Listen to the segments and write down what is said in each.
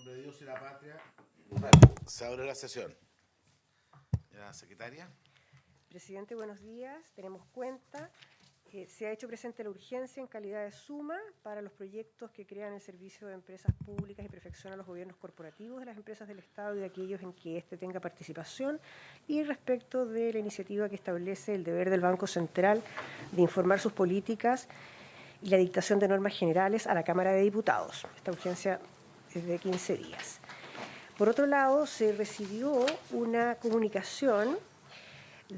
nombre de Dios y la patria. Se abre la sesión. La secretaria. Presidente, buenos días. Tenemos cuenta. Se ha hecho presente la urgencia en calidad de suma para los proyectos que crean el servicio de empresas públicas y perfeccionan los gobiernos corporativos de las empresas del Estado y de aquellos en que éste tenga participación, y respecto de la iniciativa que establece el deber del Banco Central de informar sus políticas y la dictación de normas generales a la Cámara de Diputados. Esta urgencia es de 15 días. Por otro lado, se recibió una comunicación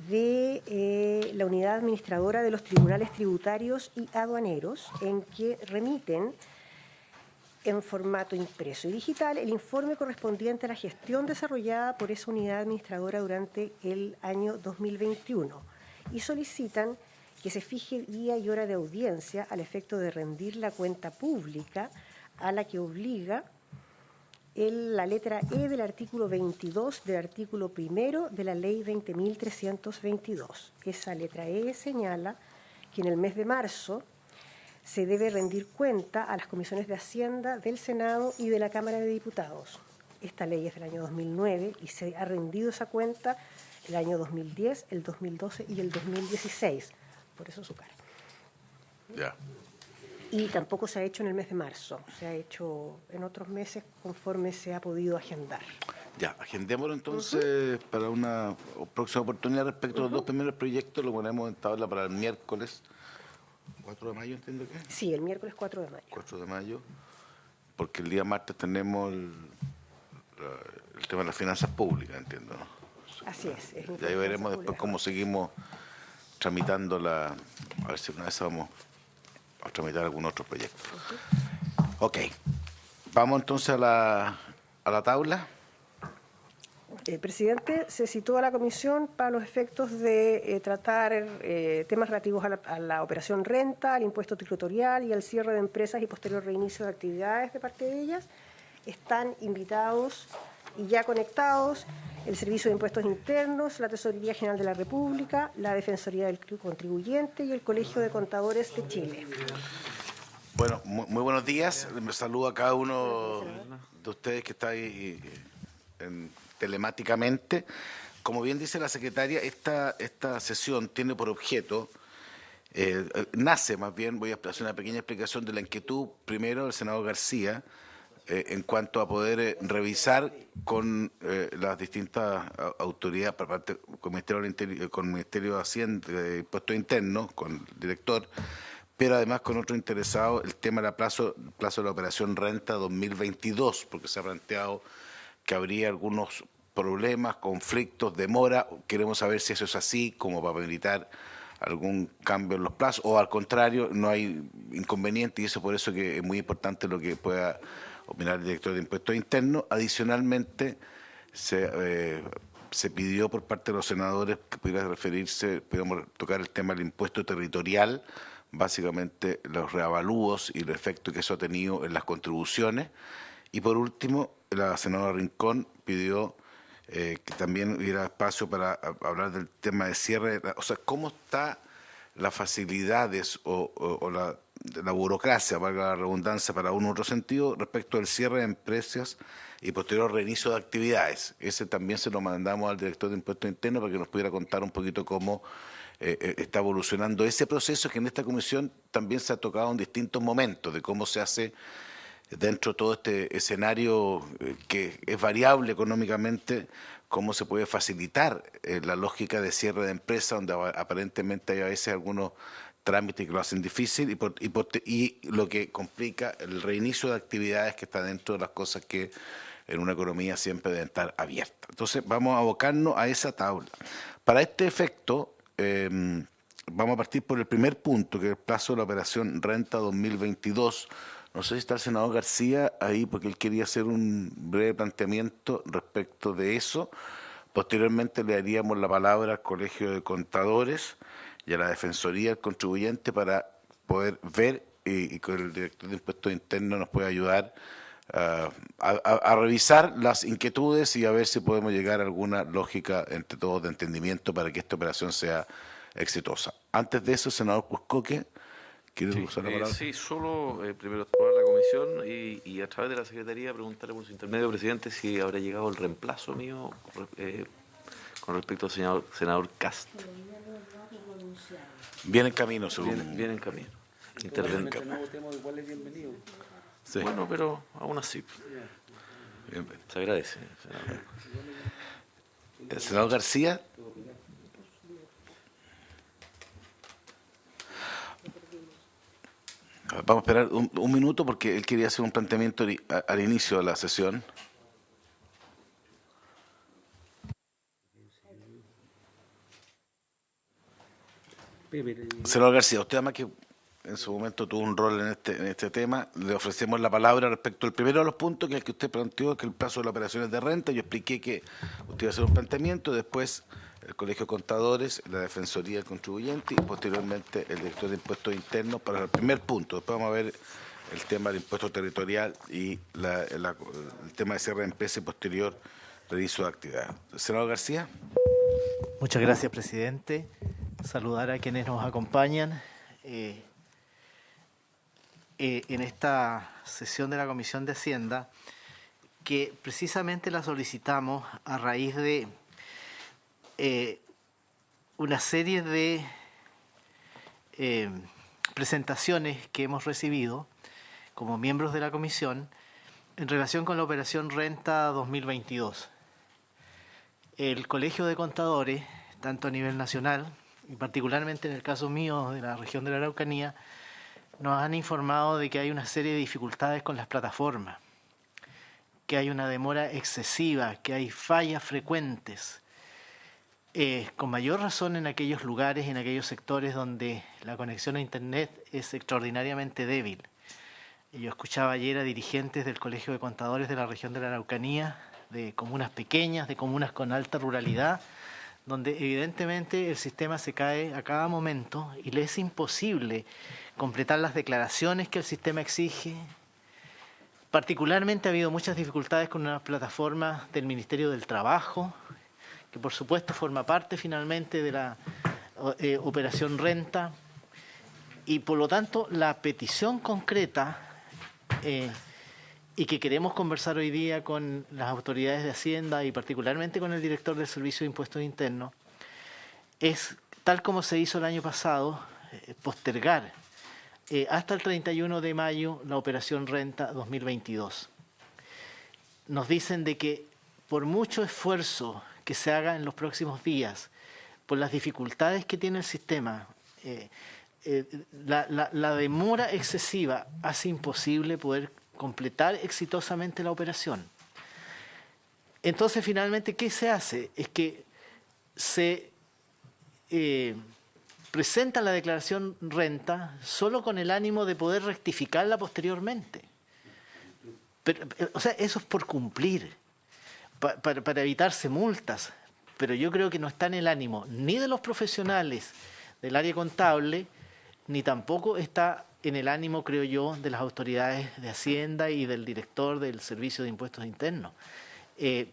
de la unidad administradora de los tribunales tributarios y aduaneros, en que remiten en formato impreso y digital el informe correspondiente a la gestión desarrollada por esa unidad administradora durante el año 2021 y solicitan que se fije día y hora de audiencia al efecto de rendir la cuenta pública a la que obliga la letra E del artículo 22 del artículo primero de la Ley 20.322. Esa letra E señala que en el mes de marzo se debe rendir cuenta a las comisiones de Hacienda del Senado y de la Cámara de Diputados. Esta ley es del año 2009 y se ha rendido esa cuenta el año 2010, el 2012 y el 2016. Por eso su cara. Ya. Y tampoco se ha hecho en el mes de marzo, se ha hecho en otros meses conforme se ha podido agendar. Ya, agendémoslo entonces para una próxima oportunidad respecto a los dos primeros proyectos. Lo ponemos en tabla para el miércoles 4 de mayo, entiendo que. Sí, el miércoles 4 de mayo. 4 de mayo, porque el día martes tenemos el tema de las finanzas públicas, entiendo, ¿no? Así es. Y ahí veremos después cómo seguimos tramitando a ver si una vez vamos a tramitar algún otro proyecto. Ok. Vamos entonces a la tabla. Presidente, se citó a la comisión para los efectos de tratar temas relativos a la operación renta, al impuesto territorial y al cierre de empresas y posterior reinicio de actividades de parte de ellas. Están invitados y ya conectados el Servicio de Impuestos Internos, la Tesorería General de la República, la Defensoría del Contribuyente y el Colegio de Contadores de Chile. Bueno, muy buenos días. Me saludo a cada uno de ustedes que está ahí telemáticamente. Como bien dice la secretaria, esta sesión tiene por objeto, nace más bien, voy a hacer una pequeña explicación de la inquietud, primero del senador García, en cuanto a poder revisar con las distintas autoridades, por parte con el Ministerio de Hacienda, de Impuestos Internos, con el director, pero además con otro interesado, el tema del plazo de la operación renta 2022, porque se ha planteado que habría algunos problemas, conflictos, demora. Queremos saber si eso es así, como para evitar algún cambio en los plazos, o al contrario, no hay inconveniente, y eso por eso que es muy importante lo que pueda opinar el director de Impuestos Internos. Adicionalmente, se pidió por parte de los senadores que pudiéramos tocar el tema del impuesto territorial, básicamente los reavalúos y el efecto que eso ha tenido en las contribuciones. Y por último, la senadora Rincón pidió que también hubiera espacio para hablar del tema de cierre, o sea, cómo está las facilidades o la burocracia, valga la redundancia, para un otro sentido, respecto al cierre de empresas y posterior reinicio de actividades. Ese también se lo mandamos al director de Impuestos Internos para que nos pudiera contar un poquito cómo está evolucionando ese proceso, que en esta comisión también se ha tocado en distintos momentos, de cómo se hace dentro de todo este escenario que es variable económicamente, cómo se puede facilitar la lógica de cierre de empresas, donde aparentemente hay a veces algunos trámites que lo hacen difícil, y lo que complica el reinicio de actividades, que está dentro de las cosas que en una economía siempre deben estar abiertas. Entonces vamos a abocarnos a esa tabla. Para este efecto, vamos a partir por el primer punto, que es el plazo de la operación renta 2022. No sé si está el senador García ahí, porque él quería hacer un breve planteamiento respecto de eso. Posteriormente le daríamos la palabra al Colegio de Contadores y a la Defensoría del Contribuyente para poder ver, y con el director de Impuestos Internos nos puede ayudar a revisar las inquietudes y a ver si podemos llegar a alguna lógica entre todos de entendimiento para que esta operación sea exitosa. Antes de eso, senador Cuscoque, ¿quiere usar la palabra? Sí, solo primero saludar a la comisión comisión y a través de la Secretaría preguntarle por su intermedio, presidente, si habrá llegado el reemplazo mío con respecto al senador Cast. Viene en camino, según... Viene en camino. Mientras no votemos, igual es bienvenido. Sí. Bueno, pero aún así. Bien. Se agradece, senador. El senador García. Vamos a esperar un minuto porque él quería hacer un planteamiento al inicio de la sesión. Senador García, usted además que en su momento tuvo un rol en este tema, le ofrecemos la palabra respecto al primero de los puntos, que es el que usted planteó, que el plazo de las operaciones de renta. Yo expliqué que usted iba a hacer un planteamiento, después el Colegio de Contadores, la Defensoría del Contribuyente y posteriormente el director de Impuestos Internos para el primer punto. Después vamos a ver el tema del impuesto territorial y el tema de cierre de empresa y posterior reviso de actividad. Senador García. Muchas gracias, presidente. Saludar a quienes nos acompañan en esta sesión de la Comisión de Hacienda, que precisamente la solicitamos a raíz de una serie de presentaciones que hemos recibido como miembros de la Comisión en relación con la operación Renta 2022. El Colegio de Contadores, tanto a nivel nacional y particularmente en el caso mío de la región de la Araucanía, nos han informado de que hay una serie de dificultades con las plataformas, que hay una demora excesiva, que hay fallas frecuentes, con mayor razón en aquellos lugares, en aquellos sectores donde la conexión a Internet es extraordinariamente débil. Yo escuchaba ayer a dirigentes del Colegio de Contadores de la región de la Araucanía, de comunas pequeñas, de comunas con alta ruralidad, donde evidentemente el sistema se cae a cada momento y le es imposible completar las declaraciones que el sistema exige. Particularmente ha habido muchas dificultades con una plataforma del Ministerio del Trabajo, que por supuesto forma parte finalmente de la operación Renta, y por lo tanto la petición concreta y que queremos conversar hoy día con las autoridades de Hacienda y particularmente con el director del Servicio de Impuestos Internos, es, tal como se hizo el año pasado, postergar hasta el 31 de mayo la operación Renta 2022. Nos dicen de que por mucho esfuerzo que se haga en los próximos días, por las dificultades que tiene el sistema, la demora excesiva hace imposible poder completar exitosamente la operación. Entonces, finalmente, ¿qué se hace? Es que se presenta la declaración Renta solo con el ánimo de poder rectificarla posteriormente. Pero, o sea, eso es por cumplir, para evitarse multas. Pero yo creo que no está en el ánimo ni de los profesionales del área contable, ni tampoco está en el ánimo, creo yo, de las autoridades de Hacienda y del director del Servicio de Impuestos Internos.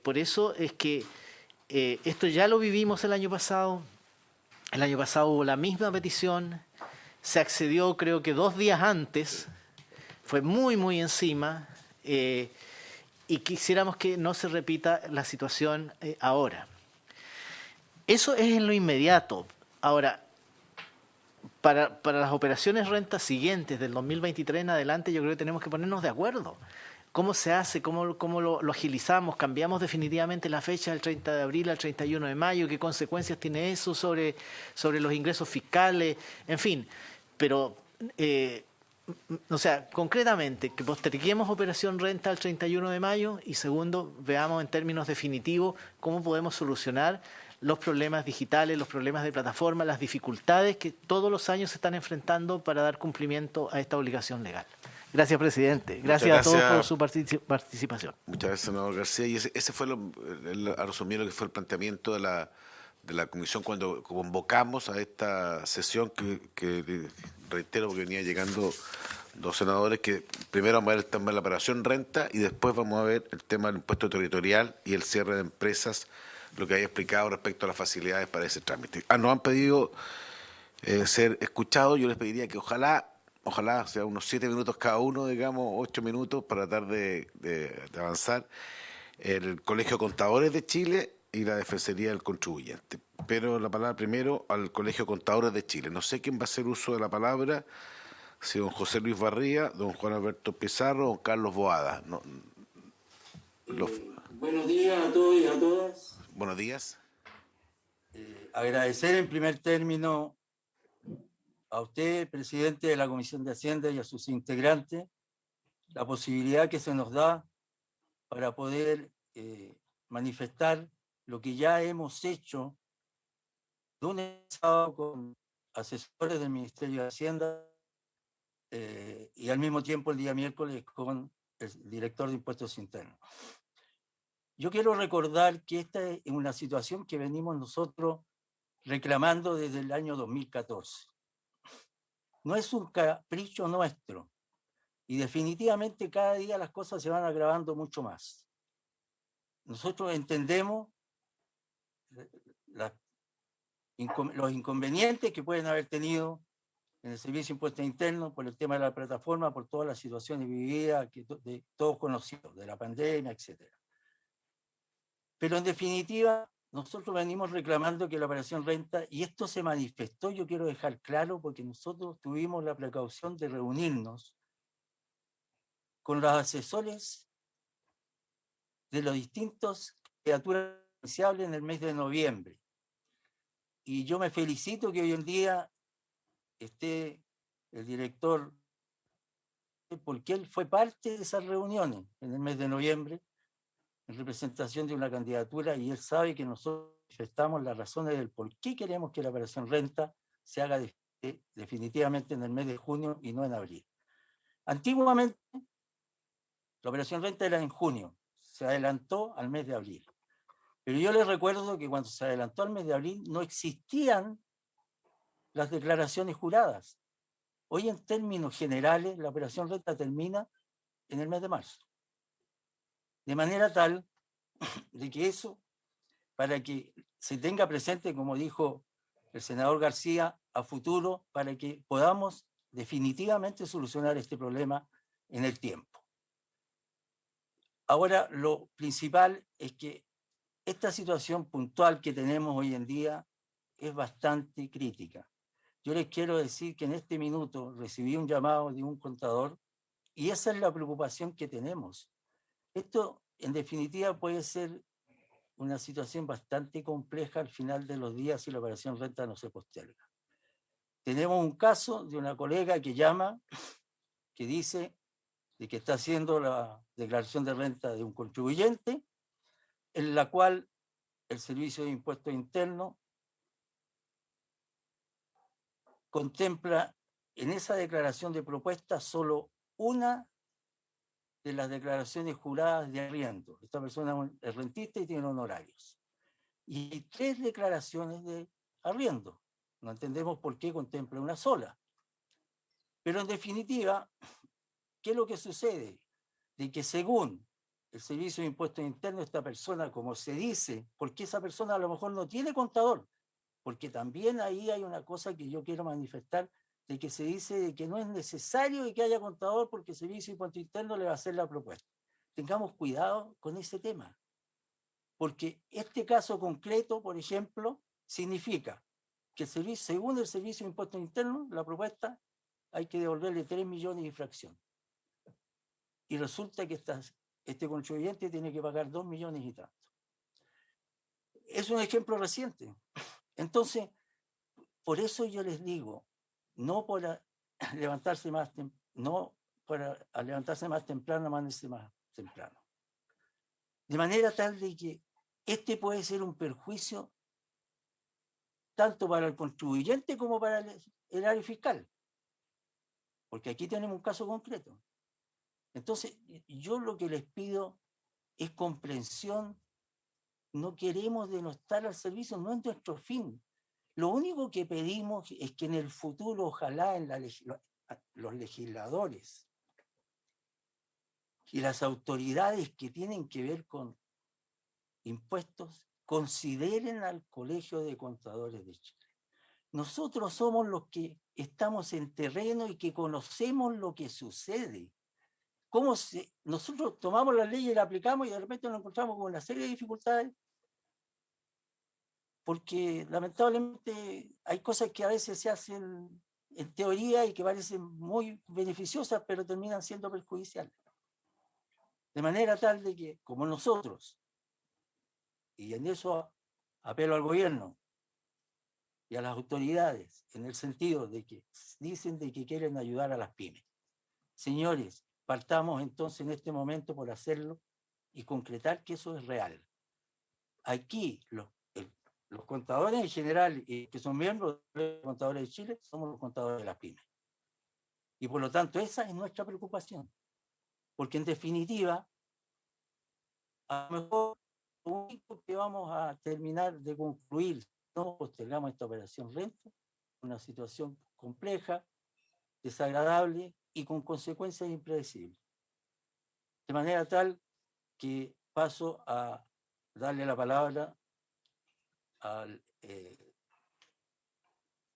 Por eso es que esto ya lo vivimos el año pasado. El año pasado hubo la misma petición, se accedió creo que 2 días antes, fue muy encima, y quisiéramos que no se repita la situación ahora. Eso es en lo inmediato. Ahora, para las operaciones Renta siguientes del 2023 en adelante, yo creo que tenemos que ponernos de acuerdo. ¿Cómo se hace? ¿Cómo lo agilizamos? ¿Cambiamos definitivamente la fecha del 30 de abril al 31 de mayo? ¿Qué consecuencias tiene eso sobre los ingresos fiscales? En fin, pero, o sea, concretamente, que posterguemos operación Renta al 31 de mayo y segundo, veamos en términos definitivos cómo podemos solucionar los problemas digitales, los problemas de plataforma, las dificultades que todos los años se están enfrentando para dar cumplimiento a esta obligación legal. Gracias, presidente. Gracias a todos por su participación. Muchas gracias, senador García. Y ese fue, a resumir, lo que fue el planteamiento de la comisión cuando convocamos a esta sesión que reitero, porque venía llegando 2 senadores, que primero vamos a ver el tema de la operación Renta y después vamos a ver el tema del impuesto territorial y el cierre de empresas, lo que haya explicado respecto a las facilidades para ese trámite. Nos han pedido ser escuchados. Yo les pediría que ojalá ojalá sea unos 7 minutos cada uno, digamos, 8 minutos para tratar de avanzar. El Colegio de Contadores de Chile y la Defensoría del Contribuyente. Pero la palabra primero al Colegio de Contadores de Chile. No sé quién va a hacer uso de la palabra, si don José Luis Barría, don Juan Alberto Pizarro o don Carlos Boada. No, Buenos días a todos y a todas. buenos días. Agradecer en primer término a usted, presidente de la Comisión de Hacienda, y a sus integrantes, la posibilidad que se nos da para poder manifestar lo que ya hemos hecho lunes sábado con asesores del Ministerio de Hacienda y al mismo tiempo el día miércoles con el director de Impuestos Internos. Yo quiero recordar que esta es una situación que venimos nosotros reclamando desde el año 2014. No es un capricho nuestro y definitivamente cada día las cosas se van agravando mucho más. Nosotros entendemos los inconvenientes que pueden haber tenido en el Servicio de Impuestos Internos por el tema de la plataforma, por todas las situaciones vividas, de todos conocidos, de la pandemia, etc. Pero en definitiva, nosotros venimos reclamando que la operación renta, y esto se manifestó, yo quiero dejar claro, porque nosotros tuvimos la precaución de reunirnos con los asesores de los distintos criaturas iniciables en el mes de noviembre. Y yo me felicito que hoy en día esté el director, porque él fue parte de esas reuniones en el mes de noviembre, en representación de una candidatura, y él sabe que nosotros manifestamos las razones del por qué queremos que la operación renta se haga definitivamente en el mes de junio y no en abril. Antiguamente, la operación renta era en junio, se adelantó al mes de abril. Pero yo les recuerdo que cuando se adelantó al mes de abril no existían las declaraciones juradas. Hoy, en términos generales, la operación renta termina en el mes de marzo. De manera tal de que eso, para que se tenga presente, como dijo el senador García, a futuro, para que podamos definitivamente solucionar este problema en el tiempo. Ahora, lo principal es que esta situación puntual que tenemos hoy en día es bastante crítica. Yo les quiero decir que en este minuto recibí un llamado de un contador y esa es la preocupación que tenemos. Esto, en definitiva, puede ser una situación bastante compleja al final de los días si la operación renta no se posterga. Tenemos un caso de una colega que llama, que dice de que está haciendo la declaración de renta de un contribuyente, en la cual el Servicio de Impuestos Internos contempla en esa declaración de propuesta solo una de las declaraciones juradas de arriendo. Esta persona es rentista y tiene honorarios. Y 3 declaraciones de arriendo. No entendemos por qué contempla una sola. Pero en definitiva, ¿qué es lo que sucede? De que según el Servicio de Impuestos Internos, esta persona, como se dice, porque esa persona a lo mejor no tiene contador, porque también ahí hay una cosa que yo quiero manifestar, de que se dice de que no es necesario que haya contador porque el Servicio de Impuestos Internos le va a hacer la propuesta. Tengamos cuidado con ese tema, porque este caso concreto, por ejemplo, significa que el servicio, según el Servicio de Impuestos Internos, la propuesta hay que devolverle 3 millones de infracción. Y resulta que este contribuyente tiene que pagar 2 millones y tanto. Es un ejemplo reciente. Entonces, por eso yo les digo, no para levantarse más temprano, amanecer más temprano. De manera tal de que este puede ser un perjuicio tanto para el contribuyente como para el área fiscal. Porque aquí tenemos un caso concreto. Entonces, yo lo que les pido es comprensión. No queremos denostar al servicio, no es nuestro fin. Lo único que pedimos es que en el futuro, ojalá los legisladores y las autoridades que tienen que ver con impuestos consideren al Colegio de Contadores de Chile. Nosotros somos los que estamos en terreno y que conocemos lo que sucede. Nosotros tomamos la ley y la aplicamos y de repente nos encontramos con una serie de dificultades porque lamentablemente hay cosas que a veces se hacen en teoría y que parecen muy beneficiosas, pero terminan siendo perjudiciales. De manera tal de que, como nosotros, y en eso apelo al gobierno y a las autoridades, en el sentido de que dicen de que quieren ayudar a las pymes. Señores, partamos entonces en este momento por hacerlo y concretar que eso es real. Aquí, los contadores en general, que son miembros de los contadores de Chile, somos los contadores de las pymes. Y por lo tanto, esa es nuestra preocupación. Porque en definitiva, a lo mejor lo único que vamos a terminar de concluir, no postergamos esta operación renta, una situación compleja, desagradable y con consecuencias impredecibles. De manera tal que paso a darle la palabra al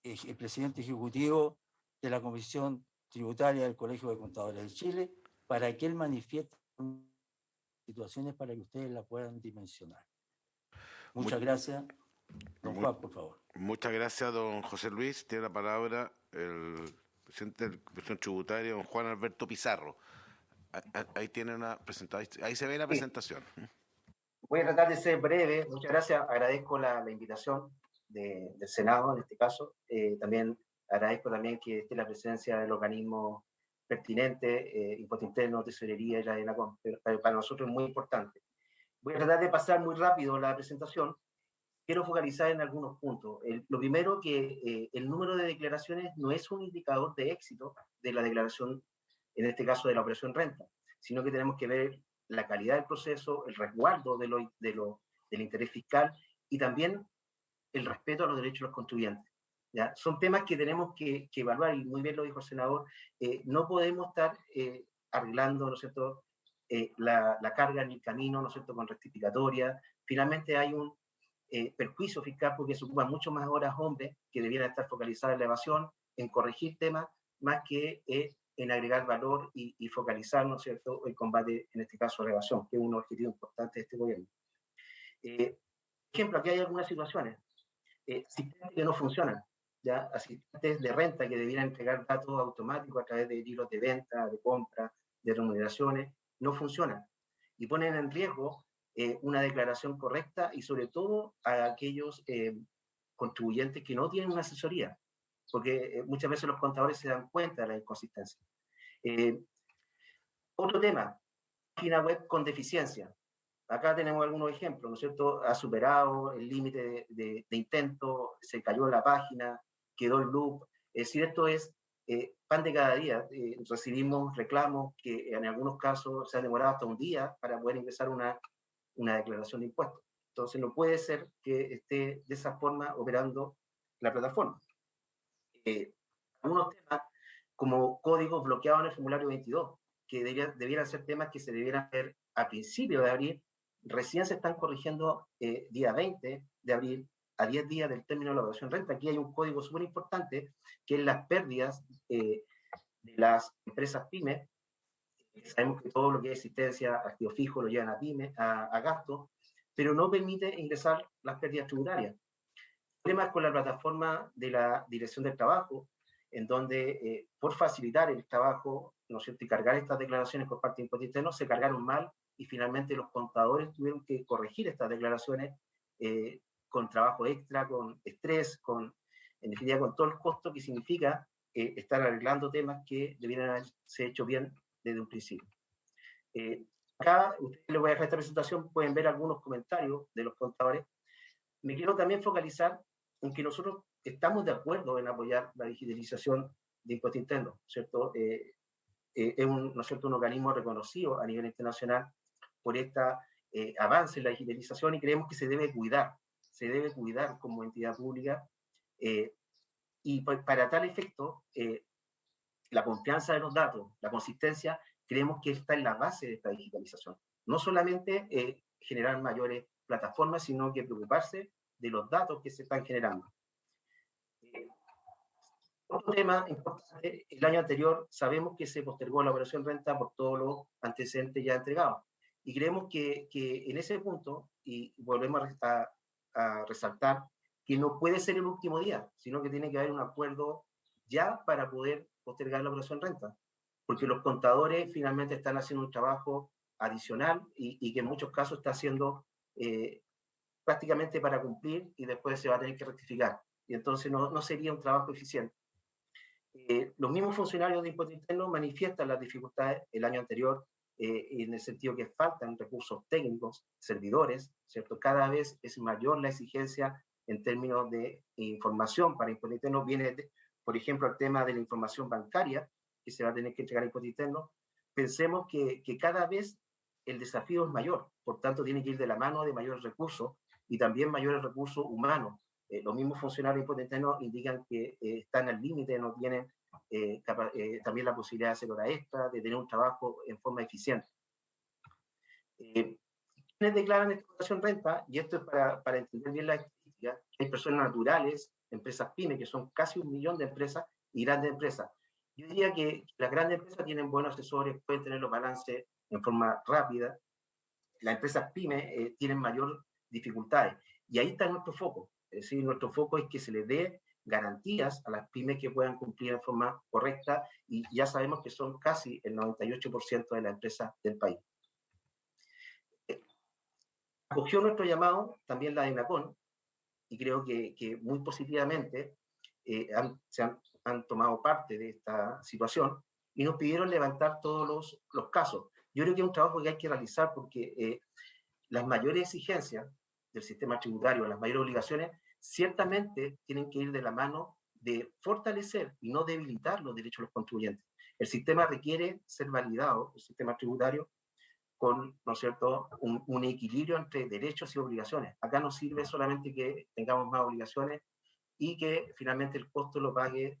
el presidente ejecutivo de la Comisión Tributaria del Colegio de Contadores de Chile para que él manifieste situaciones para que ustedes la puedan dimensionar. Muchas gracias. Don Juan, por favor. Muchas gracias, don José Luis. Tiene la palabra el presidente de la Comisión Tributaria, don Juan Alberto Pizarro. Ahí tiene una presentación, ahí se ve la presentación. Voy a tratar de ser breve. Muchas gracias. Agradezco la invitación del Senado, en este caso. También agradezco también que esté la presencia del organismo pertinente, Impuesto Interno, Tesorería y la ENACOM. Para nosotros es muy importante. Voy a tratar de pasar muy rápido la presentación. Quiero focalizar en algunos puntos. Lo primero, que el número de declaraciones no es un indicador de éxito de la declaración, en este caso de la operación renta, sino que tenemos que ver la calidad del proceso, el resguardo del interés fiscal y también el respeto a los derechos de los contribuyentes. ¿Ya? Son temas que tenemos que evaluar, y muy bien lo dijo el senador. No podemos estar arreglando, ¿no es cierto?, la carga en el camino, ¿no es cierto?, con rectificatoria. Finalmente hay un perjuicio fiscal porque se ocupan mucho más horas hombres que debieran estar focalizadas en la evasión, en corregir temas, más que en agregar valor y focalizar, ¿no es cierto?, el combate, en este caso, a la evasión, que es un objetivo importante de este gobierno. Por ejemplo, aquí hay algunas situaciones. Sistemas que no funcionan, ¿ya? Asistentes de renta que debieran entregar datos automáticos a través de libros de venta, de compra, de remuneraciones, no funcionan y ponen en riesgo una declaración correcta y sobre todo a aquellos contribuyentes que no tienen una asesoría, porque muchas veces los contadores se dan cuenta de la inconsistencia. Otro tema, página web con deficiencia. Acá tenemos algunos ejemplos, ¿no es cierto? Ha superado el límite de intento, se cayó la página, quedó el loop. Es decir, esto es pan de cada día. Recibimos reclamos que en algunos casos se han demorado hasta un día para poder ingresar una declaración de impuestos. Entonces no puede ser que esté de esa forma operando la plataforma. Algunos temas como códigos bloqueados en el formulario 22, que debieran ser temas que se debieran ver a principio de abril, recién se están corrigiendo día 20 de abril, a 10 días del término de la operación renta. Aquí hay un código súper importante, que es las pérdidas de las empresas pymes. Sabemos que todo lo que es existencia, activo fijo, lo llevan a pymes, a gastos, pero no permite ingresar las pérdidas tributarias. Problemas con la plataforma de la Dirección del Trabajo, en donde por facilitar el trabajo, ¿no es cierto?, y cargar estas declaraciones por parte de Impuesto Interno, se cargaron mal y finalmente los contadores tuvieron que corregir estas declaraciones con trabajo extra, con estrés, en definitiva con todo el costo que significa estar arreglando temas que debieran haberse hecho bien desde un principio. Acá, ustedes les voy a dejar esta presentación, pueden ver algunos comentarios de los contadores. Me quiero también focalizar en que nosotros estamos de acuerdo en apoyar la digitalización de Impuesto Interno, ¿cierto? Es ¿no es cierto?, un organismo reconocido a nivel internacional por este avance en la digitalización y creemos que se debe cuidar como entidad pública y para tal efecto la confianza de los datos, la consistencia, creemos que está en la base de esta digitalización. No solamente generar mayores plataformas, sino que preocuparse de los datos que se están generando. Otro tema importante, el año anterior sabemos que se postergó la operación renta por todos los antecedentes ya entregados. Y creemos que en ese punto, y volvemos a resaltar, que no puede ser el último día, sino que tiene que haber un acuerdo ya para poder postergar la operación renta. Porque los contadores finalmente están haciendo un trabajo adicional y que en muchos casos está haciendo prácticamente para cumplir y después se va a tener que rectificar. Y entonces no sería un trabajo eficiente. Los mismos funcionarios de impuesto interno manifiestan las dificultades el año anterior en el sentido que faltan recursos técnicos, servidores, ¿cierto? Cada vez es mayor la exigencia en términos de información para impuesto interno. Viene, por ejemplo, el tema de la información bancaria que se va a tener que entregar a impuesto interno. Pensemos que cada vez el desafío es mayor, por tanto tiene que ir de la mano de mayores recursos y también mayores recursos humanos. Los mismos funcionarios de impuesto interno indican que están al límite, no tienen también la posibilidad de hacer hora extra, de tener un trabajo en forma eficiente. Quienes declaran explotación renta, y esto es para entender bien la estadística, hay personas naturales, empresas pymes, que son casi 1 millón de empresas, y grandes empresas. Yo diría que las grandes empresas tienen buenos asesores, pueden tener los balances en forma rápida. Las empresas pymes tienen mayor dificultades. Y ahí está nuestro foco. Es decir, nuestro foco es que se les dé garantías a las pymes que puedan cumplir en forma correcta, y ya sabemos que son casi el 98% de las empresas del país. Acogió nuestro llamado también la ENACON, y creo que muy positivamente han tomado parte de esta situación y nos pidieron levantar todos los casos. Yo creo que es un trabajo que hay que realizar porque las mayores exigencias del sistema tributario, las mayores obligaciones, ciertamente tienen que ir de la mano de fortalecer y no debilitar los derechos de los contribuyentes. El sistema requiere ser validado, el sistema tributario, con, ¿no es cierto?, un equilibrio entre derechos y obligaciones. Acá no sirve solamente que tengamos más obligaciones y que finalmente el costo lo pague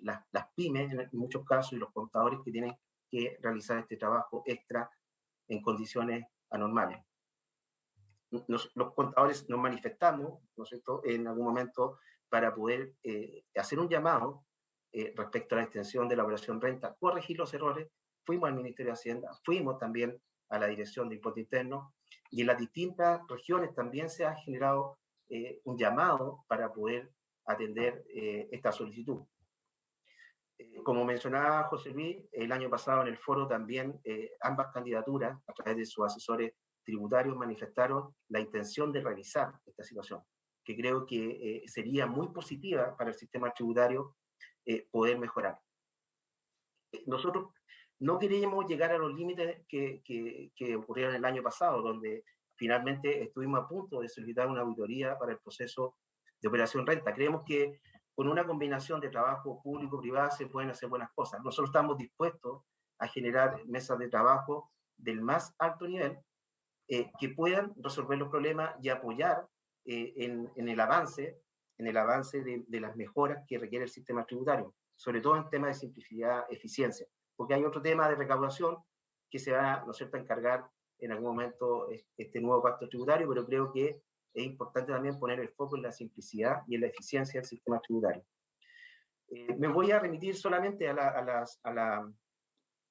las pymes en muchos casos y los contadores que tienen que realizar este trabajo extra en condiciones anormales. Los contadores nos manifestamos, ¿no es cierto?, en algún momento para poder hacer un llamado respecto a la extensión de la operación renta, corregir los errores. Fuimos al Ministerio de Hacienda, fuimos también a la Dirección de Impuesto Interno, y en las distintas regiones también se ha generado un llamado para poder atender esta solicitud. Como mencionaba José Luis, el año pasado en el foro también ambas candidaturas, a través de sus asesores tributarios, manifestaron la intención de revisar esta situación, que creo que sería muy positiva para el sistema tributario poder mejorar. Nosotros no queríamos llegar a los límites que ocurrieron el año pasado, donde finalmente estuvimos a punto de solicitar una auditoría para el proceso de operación renta. Creemos que con una combinación de trabajo público-privado se pueden hacer buenas cosas. Nosotros estamos dispuestos a generar mesas de trabajo del más alto nivel que puedan resolver los problemas y apoyar en el avance de las mejoras que requiere el sistema tributario, sobre todo en temas de simplicidad, eficiencia, porque hay otro tema de recaudación que se va, ¿no es cierto?, a encargar en algún momento este nuevo pacto tributario, pero creo que es importante también poner el foco en la simplicidad y en la eficiencia del sistema tributario. Me voy a remitir solamente a la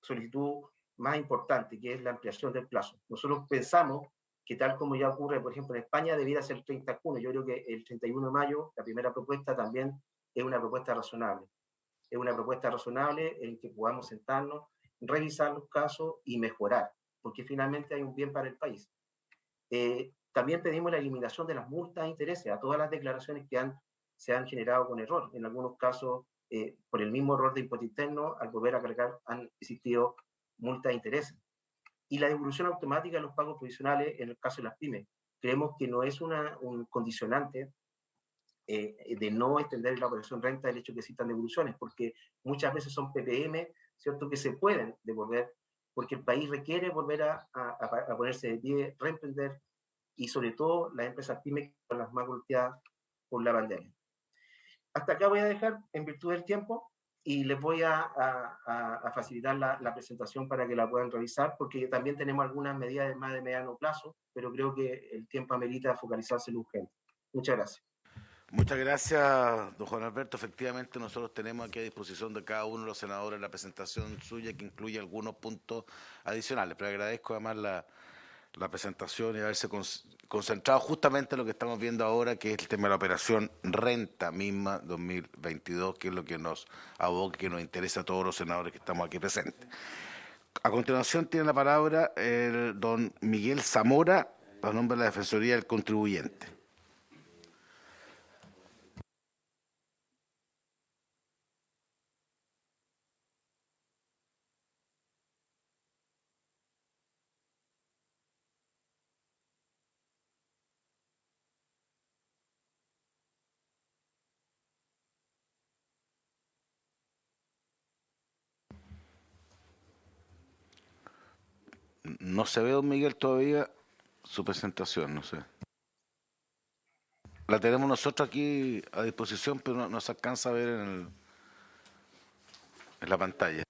solicitud más importante, que es la ampliación del plazo. Nosotros pensamos que tal como ya ocurre, por ejemplo, en España, debiera ser el 30 de junio. Yo creo que el 31 de mayo, la primera propuesta también es una propuesta razonable. Es una propuesta razonable en que podamos sentarnos, revisar los casos y mejorar, porque finalmente hay un bien para el país. También pedimos la eliminación de las multas e intereses a todas las declaraciones que se han generado con error. En algunos casos, por el mismo error de impuesto interno, al volver a cargar han existido multas e intereses. Y la devolución automática de los pagos provisionales en el caso de las pymes. Creemos que no es un condicionante de no extender la operación renta el hecho que existan devoluciones, porque muchas veces son PPM, ¿cierto?, que se pueden devolver, porque el país requiere volver a ponerse de pie, reemprender, y sobre todo las empresas pymes que son las más golpeadas por la pandemia. Hasta acá voy a dejar en virtud del tiempo y les voy a facilitar la presentación para que la puedan revisar, porque también tenemos algunas medidas de mediano plazo, pero creo que el tiempo amerita focalizarse en lo urgente. Muchas gracias. Muchas gracias, don Juan Alberto. Efectivamente, nosotros tenemos aquí a disposición de cada uno de los senadores la presentación suya que incluye algunos puntos adicionales, pero agradezco además la presentación y haberse concentrado justamente en lo que estamos viendo ahora, que es el tema de la operación Renta misma 2022, que es lo que nos aboca, que nos interesa a todos los senadores que estamos aquí presentes. A continuación tiene la palabra el don Miguel Zamora, a nombre de la Defensoría del Contribuyente. No se ve, don Miguel, todavía su presentación, no sé. La tenemos nosotros aquí a disposición, pero no se alcanza a ver en la pantalla.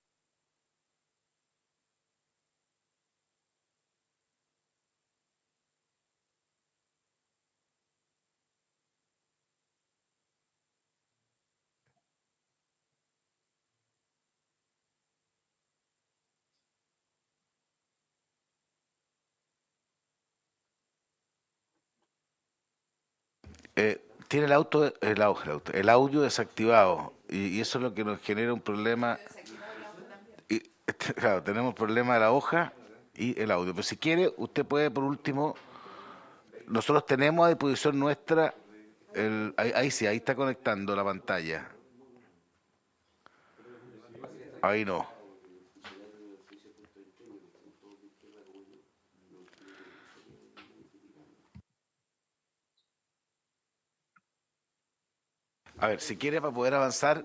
Tiene el audio desactivado y eso es lo que nos genera un problema. Y, claro, tenemos el problema de la hoja y el audio. Pero si quiere, usted puede, por último, nosotros tenemos a disposición nuestra, ahí sí, ahí está conectando la pantalla. Ahí no. A ver, si quiere, para poder avanzar,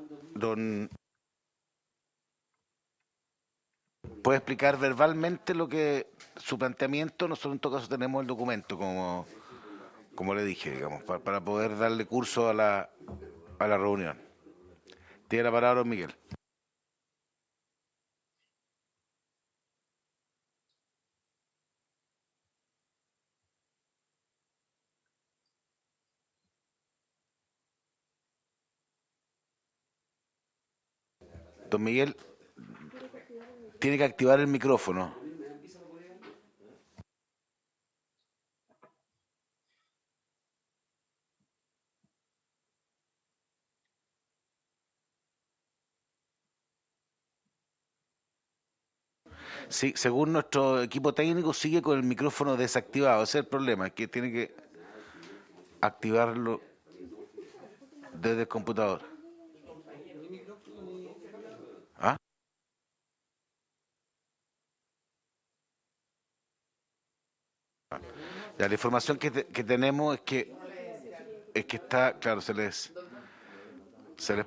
puede explicar verbalmente lo que su planteamiento. Nosotros en todo caso tenemos el documento, como le dije, digamos, para poder darle curso a la reunión. Tiene la palabra, don Miguel. Don Miguel tiene que activar el micrófono. Sí, según nuestro equipo técnico, sigue con el micrófono desactivado. Ese es el problema, es que tiene que activarlo desde el computador. ¿Ah? Ya, la información que tenemos es que está, claro, se les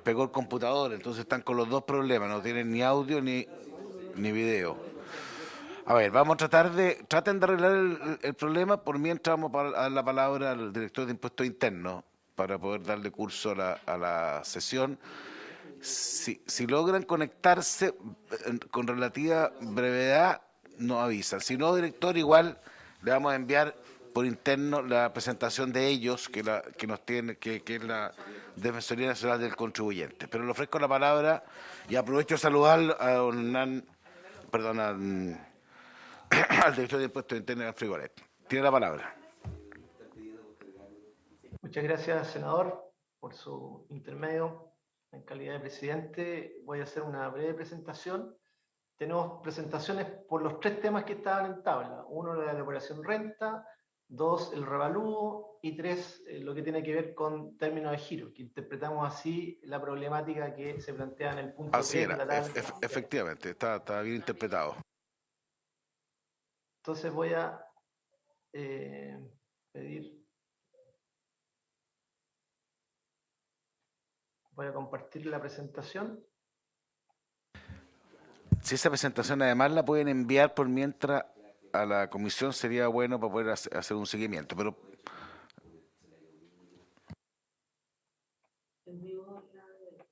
pegó el computador, entonces están con los dos problemas, no tienen ni audio ni video. A ver, vamos a traten de arreglar el problema, por mientras vamos a dar la palabra al director de Impuestos Internos para poder darle curso a la sesión. Si logran conectarse con relativa brevedad, nos avisan. Si no, director, igual le vamos a enviar por interno la presentación de ellos, que nos tiene, que es la Defensoría Nacional del Contribuyente. Pero le ofrezco la palabra y aprovecho de saludar a don Hernán, perdón, al director de Impuestos Internos, Frigoret. Tiene la palabra. Muchas gracias, senador, por su intermedio. En calidad de presidente, voy a hacer una breve presentación. Tenemos presentaciones por los tres temas que estaban en tabla. Uno, la de la operación renta. Dos, el revalúo. Y tres, lo que tiene que ver con términos de giro, que interpretamos así la problemática que se plantea en el punto Así 3 de era, la tabla. efectivamente, está bien interpretado. Entonces voy a pedir... Voy a compartir la presentación. Si esa presentación además la pueden enviar por mientras a la comisión, sería bueno para poder hacer un seguimiento. Pero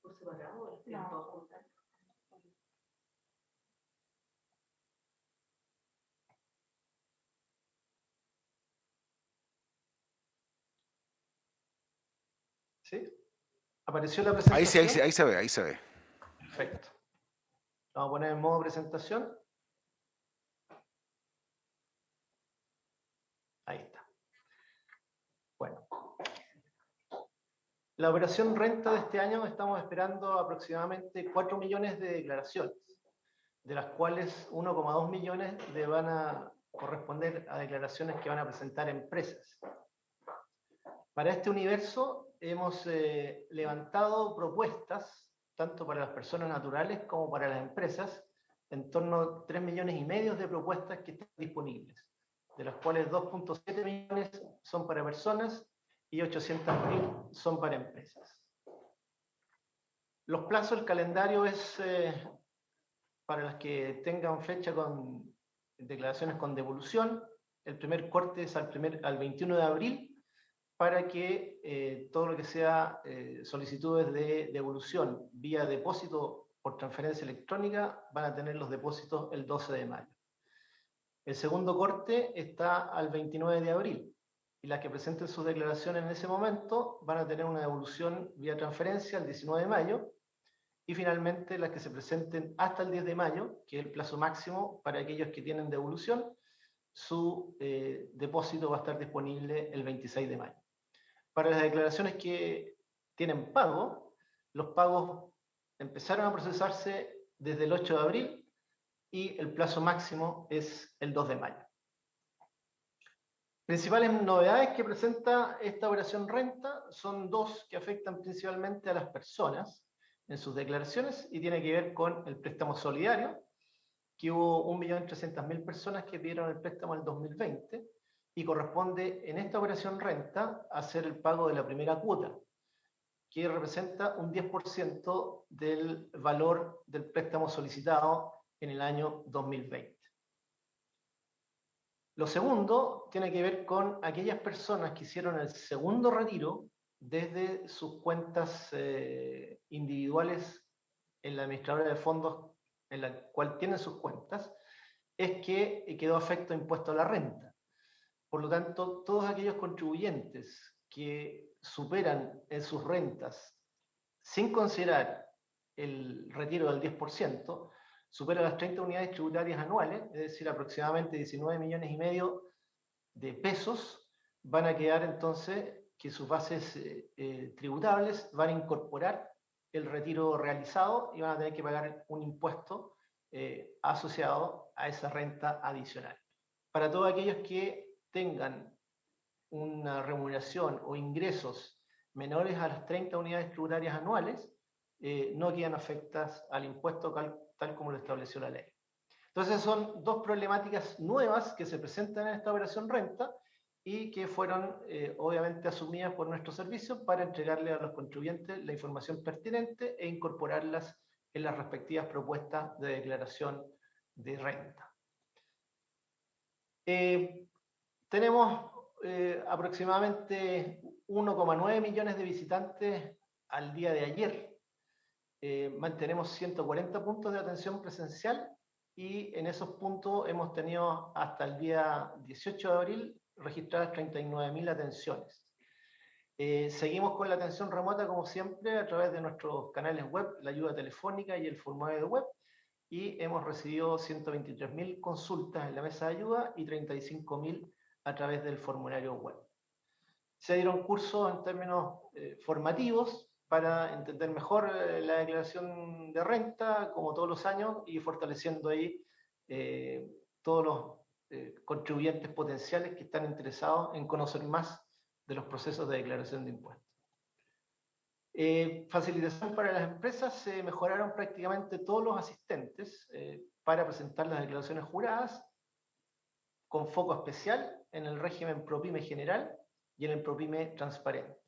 por separado, no. ¿Sí? ¿Apareció la presentación? Ahí se ve, ahí se ve. Perfecto. Vamos a poner en modo presentación. Ahí está. Bueno. La operación renta de este año estamos esperando aproximadamente 4 millones de declaraciones, de las cuales 1,2 millones van a corresponder a declaraciones que van a presentar empresas. Para este universo hemos levantado propuestas, tanto para las personas naturales como para las empresas, en torno a 3,5 millones de propuestas que están disponibles, de las cuales 2,7 millones son para personas y 800.000 son para empresas. Los plazos, el calendario es para las que tengan fecha con declaraciones con devolución. El primer corte es al 21 de abril, para que todo lo que sea solicitudes de devolución vía depósito por transferencia electrónica van a tener los depósitos el 12 de mayo. El segundo corte está al 29 de abril y las que presenten sus declaraciones en ese momento van a tener una devolución vía transferencia el 19 de mayo y finalmente las que se presenten hasta el 10 de mayo, que es el plazo máximo para aquellos que tienen devolución, su depósito va a estar disponible el 26 de mayo. Para las declaraciones que tienen pago, los pagos empezaron a procesarse desde el 8 de abril y el plazo máximo es el 2 de mayo. Principales novedades que presenta esta operación renta son dos que afectan principalmente a las personas en sus declaraciones y tiene que ver con el préstamo solidario, que hubo 1.300.000 personas que pidieron el préstamo en el 2020 y corresponde en esta operación renta hacer el pago de la primera cuota, que representa un 10% del valor del préstamo solicitado en el año 2020. Lo segundo tiene que ver con aquellas personas que hicieron el segundo retiro desde sus cuentas individuales en la administradora de fondos en la cual tienen sus cuentas, es que quedó afecto a impuesto a la renta. Por lo tanto, todos aquellos contribuyentes que superan en sus rentas, sin considerar el retiro del 10%, superan las 30 unidades tributarias anuales, es decir, aproximadamente 19,5 millones de pesos, van a quedar entonces que sus bases tributables van a incorporar el retiro realizado y van a tener que pagar un impuesto asociado a esa renta adicional. Para todos aquellos que tengan una remuneración o ingresos menores a las 30 unidades tributarias anuales, no quedan afectadas al impuesto tal como lo estableció la ley. Entonces son dos problemáticas nuevas que se presentan en esta operación renta y que fueron obviamente asumidas por nuestro servicio para entregarle a los contribuyentes la información pertinente e incorporarlas en las respectivas propuestas de declaración de renta. Tenemos aproximadamente 1,9 millones de visitantes al día de ayer. Mantenemos 140 puntos de atención presencial y en esos puntos hemos tenido hasta el día 18 de abril registradas 39.000 atenciones. Seguimos con la atención remota como siempre a través de nuestros canales web, la ayuda telefónica y el formulario web, y hemos recibido 123.000 consultas en la mesa de ayuda y 35.000 a través del formulario web. Se dieron cursos en términos formativos para entender mejor la declaración de renta, como todos los años, y fortaleciendo ahí todos los contribuyentes potenciales que están interesados en conocer más de los procesos de declaración de impuestos. Facilitación para las empresas, se mejoraron prácticamente todos los asistentes para presentar las declaraciones juradas, con foco especial en el régimen ProPyme general y en el ProPyme transparente.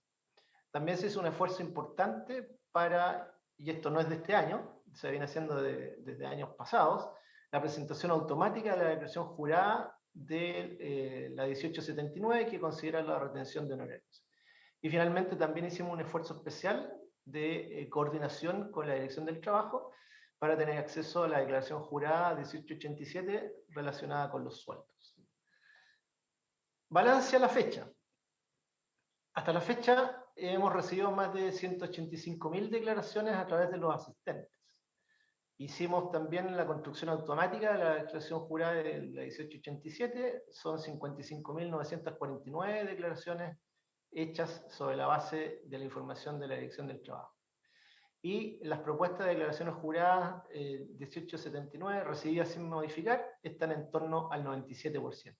También se hizo un esfuerzo importante para, y esto no es de este año, se viene haciendo desde años pasados, la presentación automática de la declaración jurada de la 1879, que considera la retención de honorarios. Y finalmente también hicimos un esfuerzo especial de coordinación con la Dirección del Trabajo para tener acceso a la declaración jurada 1887 relacionada con los sueldos. Balance a la fecha. Hasta la fecha hemos recibido más de 185.000 declaraciones a través de los asistentes. Hicimos también la construcción automática de la declaración jurada de la 1887, son 55.949 declaraciones hechas sobre la base de la información de la Dirección del Trabajo. Y las propuestas de declaraciones juradas 1879 recibidas sin modificar están en torno al 97%.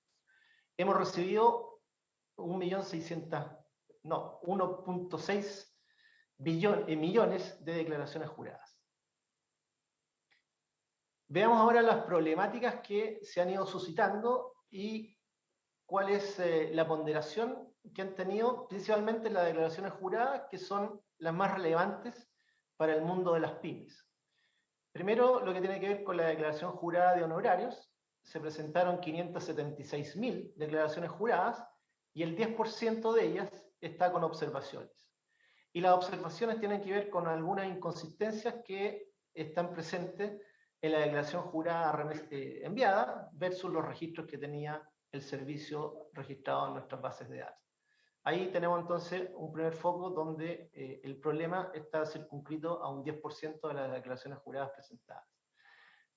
Hemos recibido 1.6 millones de declaraciones juradas. Veamos ahora las problemáticas que se han ido suscitando y cuál es la ponderación que han tenido principalmente las declaraciones juradas, que son las más relevantes para el mundo de las pymes. Primero, lo que tiene que ver con la declaración jurada de honorarios. Se presentaron 576.000 declaraciones juradas y el 10% de ellas está con observaciones. Y las observaciones tienen que ver con algunas inconsistencias que están presentes en la declaración jurada enviada versus los registros que tenía el servicio registrado en nuestras bases de datos. Ahí tenemos entonces un primer foco donde el problema está circunscrito a un 10% de las declaraciones juradas presentadas.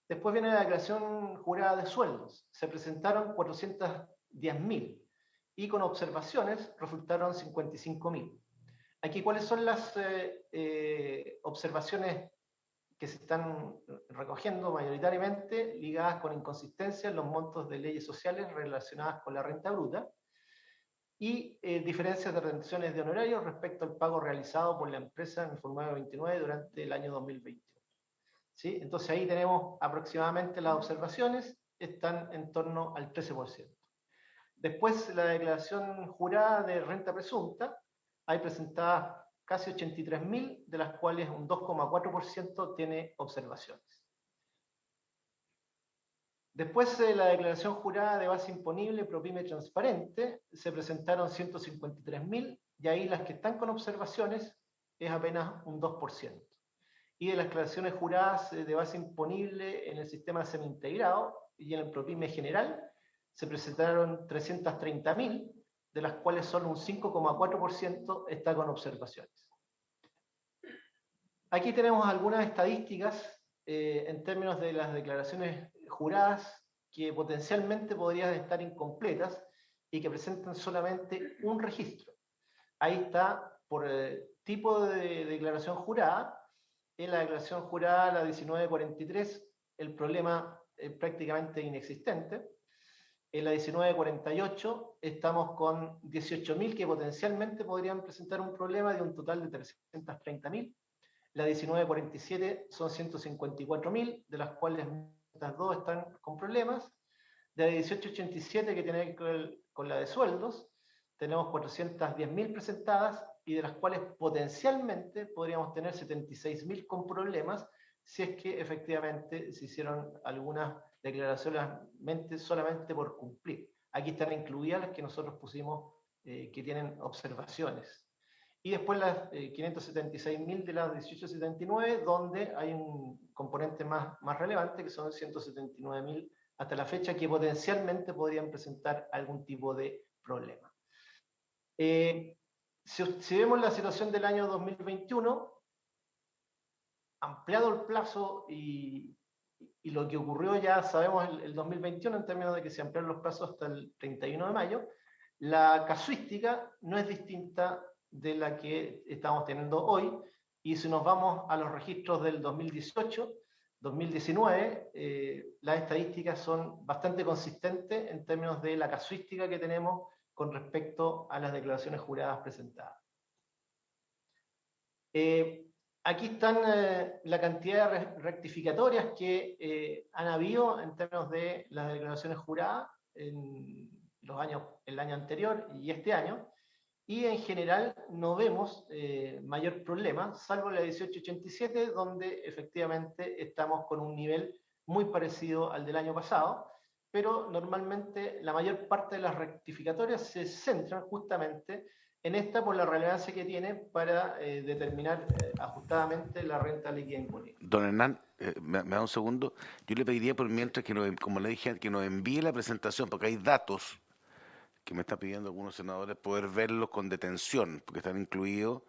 Después viene la declaración jurada de sueldos. Se presentaron 410.000 y con observaciones resultaron 55.000. Aquí, ¿cuáles son las observaciones que se están recogiendo mayoritariamente ligadas con inconsistencias en los montos de leyes sociales relacionadas con la renta bruta y diferencias de retenciones de honorarios respecto al pago realizado por la empresa en el formulario 29 durante el año 2021? ¿Sí? Entonces ahí tenemos aproximadamente las observaciones, están en torno al 13%. Después la declaración jurada de renta presunta, hay presentadas casi 83.000, de las cuales un 2,4% tiene observaciones. Después de la declaración jurada de base imponible ProPyme transparente, se presentaron 153.000, y ahí las que están con observaciones es apenas un 2%. Y de las declaraciones juradas de base imponible en el sistema semi-integrado y en el ProPyme general, se presentaron 330.000, de las cuales solo un 5,4% está con observaciones. Aquí tenemos algunas estadísticas en términos de las declaraciones juradas que potencialmente podrían estar incompletas y que presentan solamente un registro. Ahí está, por tipo de declaración jurada. En la declaración jurada, la 1943, el problema es prácticamente inexistente. En la 1948 estamos con 18.000 que potencialmente podrían presentar un problema de un total de 330.000. La 1947 son 154.000, de las cuales estas dos están con problemas. De la 1887, que tiene que ver con la de sueldos, tenemos 410.000 presentadas y de las cuales potencialmente podríamos tener 76.000 con problemas si es que efectivamente se hicieron algunas declaraciones solamente por cumplir. Aquí están incluidas las que nosotros pusimos que tienen observaciones. Y después las 576.000 de las 1879, donde hay un componente más relevante, que son 179.000 hasta la fecha, que potencialmente podrían presentar algún tipo de problema. Si vemos la situación del año 2021, ampliado el plazo y lo que ocurrió ya sabemos el 2021 en términos de que se ampliaron los plazos hasta el 31 de mayo, la casuística no es distinta de la que estamos teniendo hoy, y si nos vamos a los registros del 2018, 2019, las estadísticas son bastante consistentes en términos de la casuística que tenemos con respecto a las declaraciones juradas presentadas. Aquí están la cantidad de rectificatorias que han habido en términos de las declaraciones juradas en el año anterior y este año, y en general no vemos mayor problema, salvo la 1887, donde efectivamente estamos con un nivel muy parecido al del año pasado, pero normalmente la mayor parte de las rectificatorias se centran justamente en esta por la relevancia que tiene para determinar ajustadamente la renta líquida imponible. Don Hernán, me da un segundo. Yo le pediría por mientras que como le dije, que nos envíe la presentación, porque hay datos que me están pidiendo algunos senadores, poder verlos con detención, porque están incluidos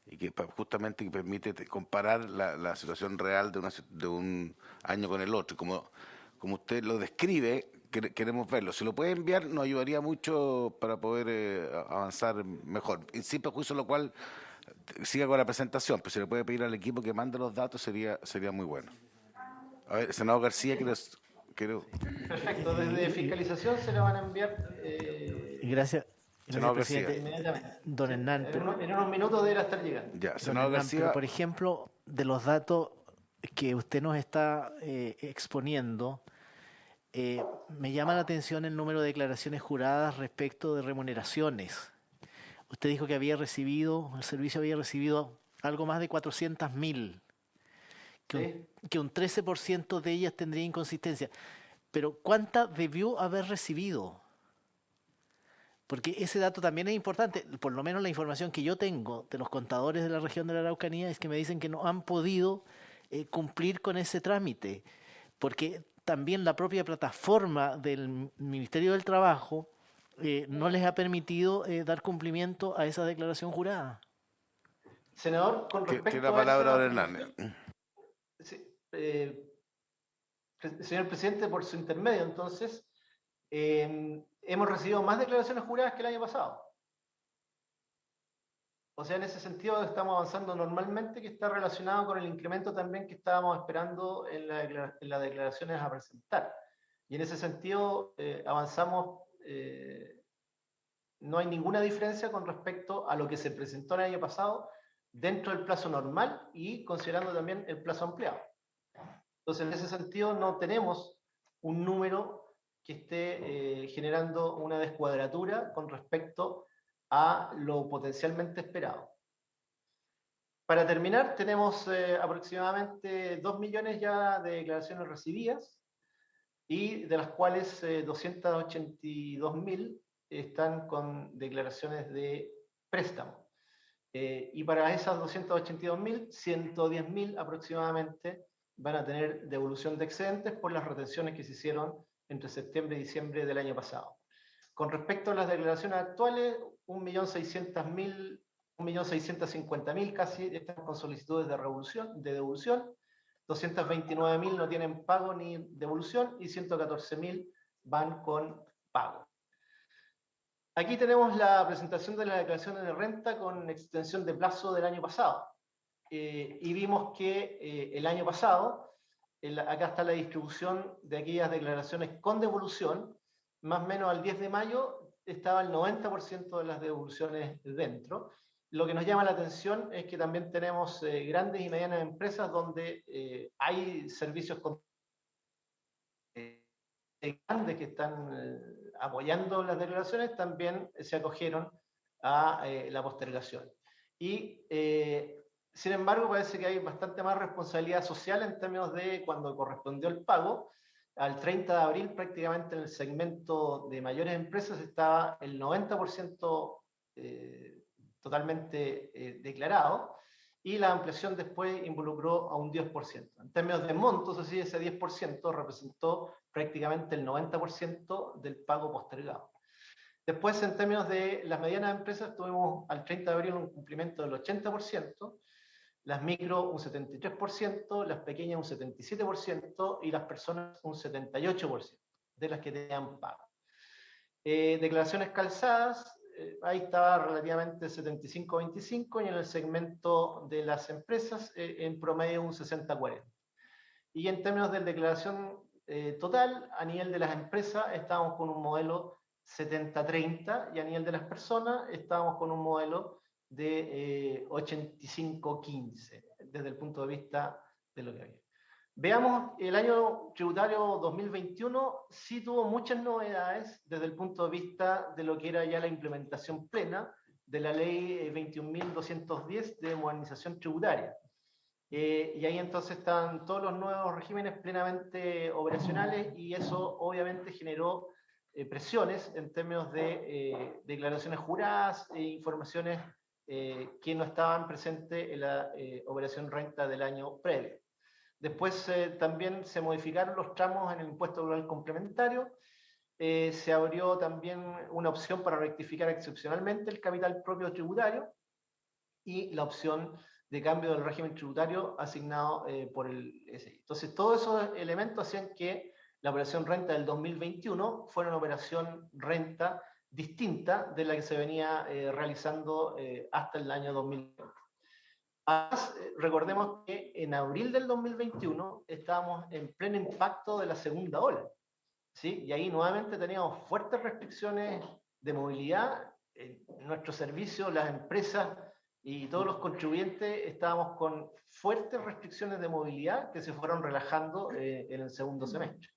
y que justamente que permite comparar la situación real de un año con el otro. Como usted lo describe, queremos verlo. Si lo puede enviar, nos ayudaría mucho para poder avanzar mejor. Y sin perjuicio, lo cual siga con la presentación, pero si le puede pedir al equipo que mande los datos, sería muy bueno. A ver, senador García, quiero. Perfecto, desde fiscalización se le van a enviar Gracias, Senador presidente. García. inmediatamente. Don Sí, Hernán, en unos minutos deberá estar llegando. Ya, Don senador Hernán, García. pero por ejemplo, de los datos que usted nos está exponiendo, me llama la atención el número de declaraciones juradas respecto de remuneraciones. Usted dijo que el servicio había recibido algo más de 400.000, que un 13% de ellas tendría inconsistencia. Pero ¿cuánta debió haber recibido? Porque ese dato también es importante. Por lo menos la información que yo tengo de los contadores de la región de la Araucanía es que me dicen que no han podido cumplir con ese trámite, porque también la propia plataforma del Ministerio del Trabajo no les ha permitido dar cumplimiento a esa declaración jurada. Senador, con Tiene respecto la palabra a don esa... Hernández. Sí, señor presidente, por su intermedio, entonces, hemos recibido más declaraciones juradas que el año pasado. O sea, en ese sentido estamos avanzando normalmente, que está relacionado con el incremento también que estábamos esperando en las declaraciones a presentar. Y en ese sentido avanzamos, no hay ninguna diferencia con respecto a lo que se presentó el año pasado dentro del plazo normal y considerando también el plazo ampliado. Entonces, en ese sentido, no tenemos un número que esté generando una descuadratura con respecto a lo potencialmente esperado. Para terminar, tenemos aproximadamente 2 millones ya de declaraciones recibidas y de las cuales 282.000 están con declaraciones de préstamo. Y para esas 282.000, 110.000 aproximadamente van a tener devolución de excedentes por las retenciones que se hicieron entre septiembre y diciembre del año pasado. Con respecto a las declaraciones actuales, 1.600.000, 1.650.000 casi están con solicitudes de devolución, 229.000 no tienen pago ni devolución y 114.000 van con pago. Aquí tenemos la presentación de las declaraciones de renta con extensión de plazo del año pasado. Y vimos que el año pasado, acá está la distribución de aquellas declaraciones con devolución, más o menos al 10 de mayo estaba el 90% de las devoluciones dentro. Lo que nos llama la atención es que también tenemos grandes y medianas empresas donde hay servicios grandes que están apoyando las declaraciones, también se acogieron a la postergación. Y sin embargo, parece que hay bastante más responsabilidad social en términos de cuando correspondió el pago. Al 30 de abril, prácticamente en el segmento de mayores empresas estaba el 90% totalmente declarado, y la ampliación después involucró a un 10%. En términos de montos, así, ese 10% representó prácticamente el 90% del pago postergado. Después, en términos de las medianas empresas, tuvimos al 30 de abril un cumplimiento del 80%, las micro un 73%, las pequeñas un 77% y las personas un 78% de las que tenían pago. Declaraciones calzadas, ahí estaba relativamente 75-25 y en el segmento de las empresas en promedio un 60-40. Y en términos de declaración total, a nivel de las empresas estábamos con un modelo 70-30 y a nivel de las personas estábamos con un modelo de 85-15 desde el punto de vista de lo que había. Veamos, el año tributario 2021 sí tuvo muchas novedades desde el punto de vista de lo que era ya la implementación plena de la ley 21.210 de modernización tributaria. Y ahí entonces están todos los nuevos regímenes plenamente operacionales y eso obviamente generó presiones en términos de declaraciones juradas e informaciones que no estaban presentes en la operación renta del año previo. Después también se modificaron los tramos en el impuesto global complementario se abrió también una opción para rectificar excepcionalmente el capital propio tributario y la opción de cambio del régimen tributario asignado por el SI. Entonces, todos esos elementos hacían que la operación renta del 2021 fuera una operación renta distinta de la que se venía realizando hasta el año 2020. Además, recordemos que en abril del 2021 estábamos en pleno impacto de la segunda ola, ¿sí? Y ahí nuevamente teníamos fuertes restricciones de movilidad. En nuestro servicio, las empresas y todos los contribuyentes estábamos con fuertes restricciones de movilidad que se fueron relajando en el segundo semestre.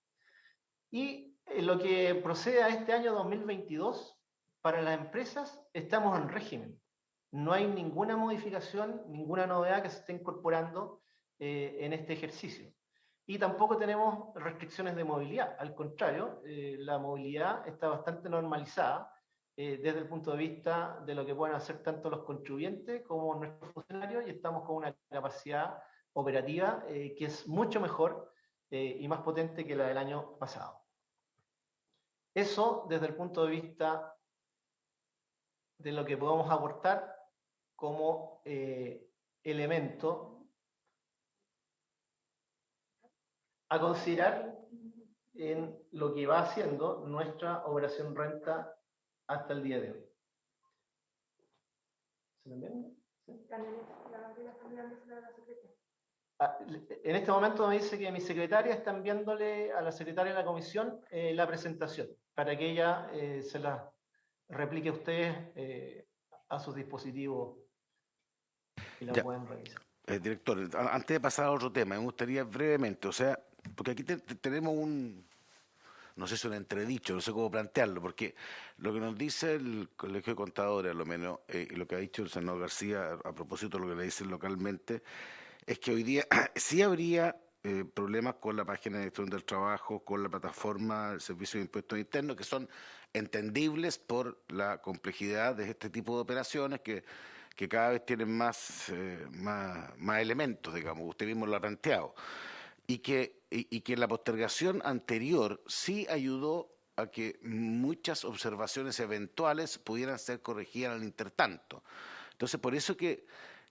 Y en lo que procede a este año 2022, para las empresas estamos en régimen. No hay ninguna modificación, ninguna novedad que se esté incorporando en este ejercicio. Y tampoco tenemos restricciones de movilidad. Al contrario, la movilidad está bastante normalizada desde el punto de vista de lo que pueden hacer tanto los contribuyentes como nuestros funcionarios, y estamos con una capacidad operativa que es mucho mejor y más potente que la del año pasado. Eso desde el punto de vista de lo que podemos aportar como elemento a considerar en lo que va haciendo nuestra operación renta hasta el día de hoy. ¿Se lo envían? ¿Sí? En este momento me dice que mi secretaria está enviándole a la secretaria de la comisión la presentación para que ella se la replique a ustedes a sus dispositivos y la puedan revisar. Director, antes de pasar a otro tema, me gustaría brevemente, o sea, porque aquí tenemos no sé si un entredicho, no sé cómo plantearlo, porque lo que nos dice el Colegio de Contadores, a lo menos, y lo que ha dicho el senador García a propósito de lo que le dicen localmente, es que hoy día sí habría problemas con la página de gestión del trabajo, con la plataforma del Servicio de Impuestos Internos, que son entendibles por la complejidad de este tipo de operaciones que cada vez tienen más elementos, digamos, usted mismo lo ha planteado, y que la postergación anterior sí ayudó a que muchas observaciones eventuales pudieran ser corregidas al intertanto. Entonces, por eso que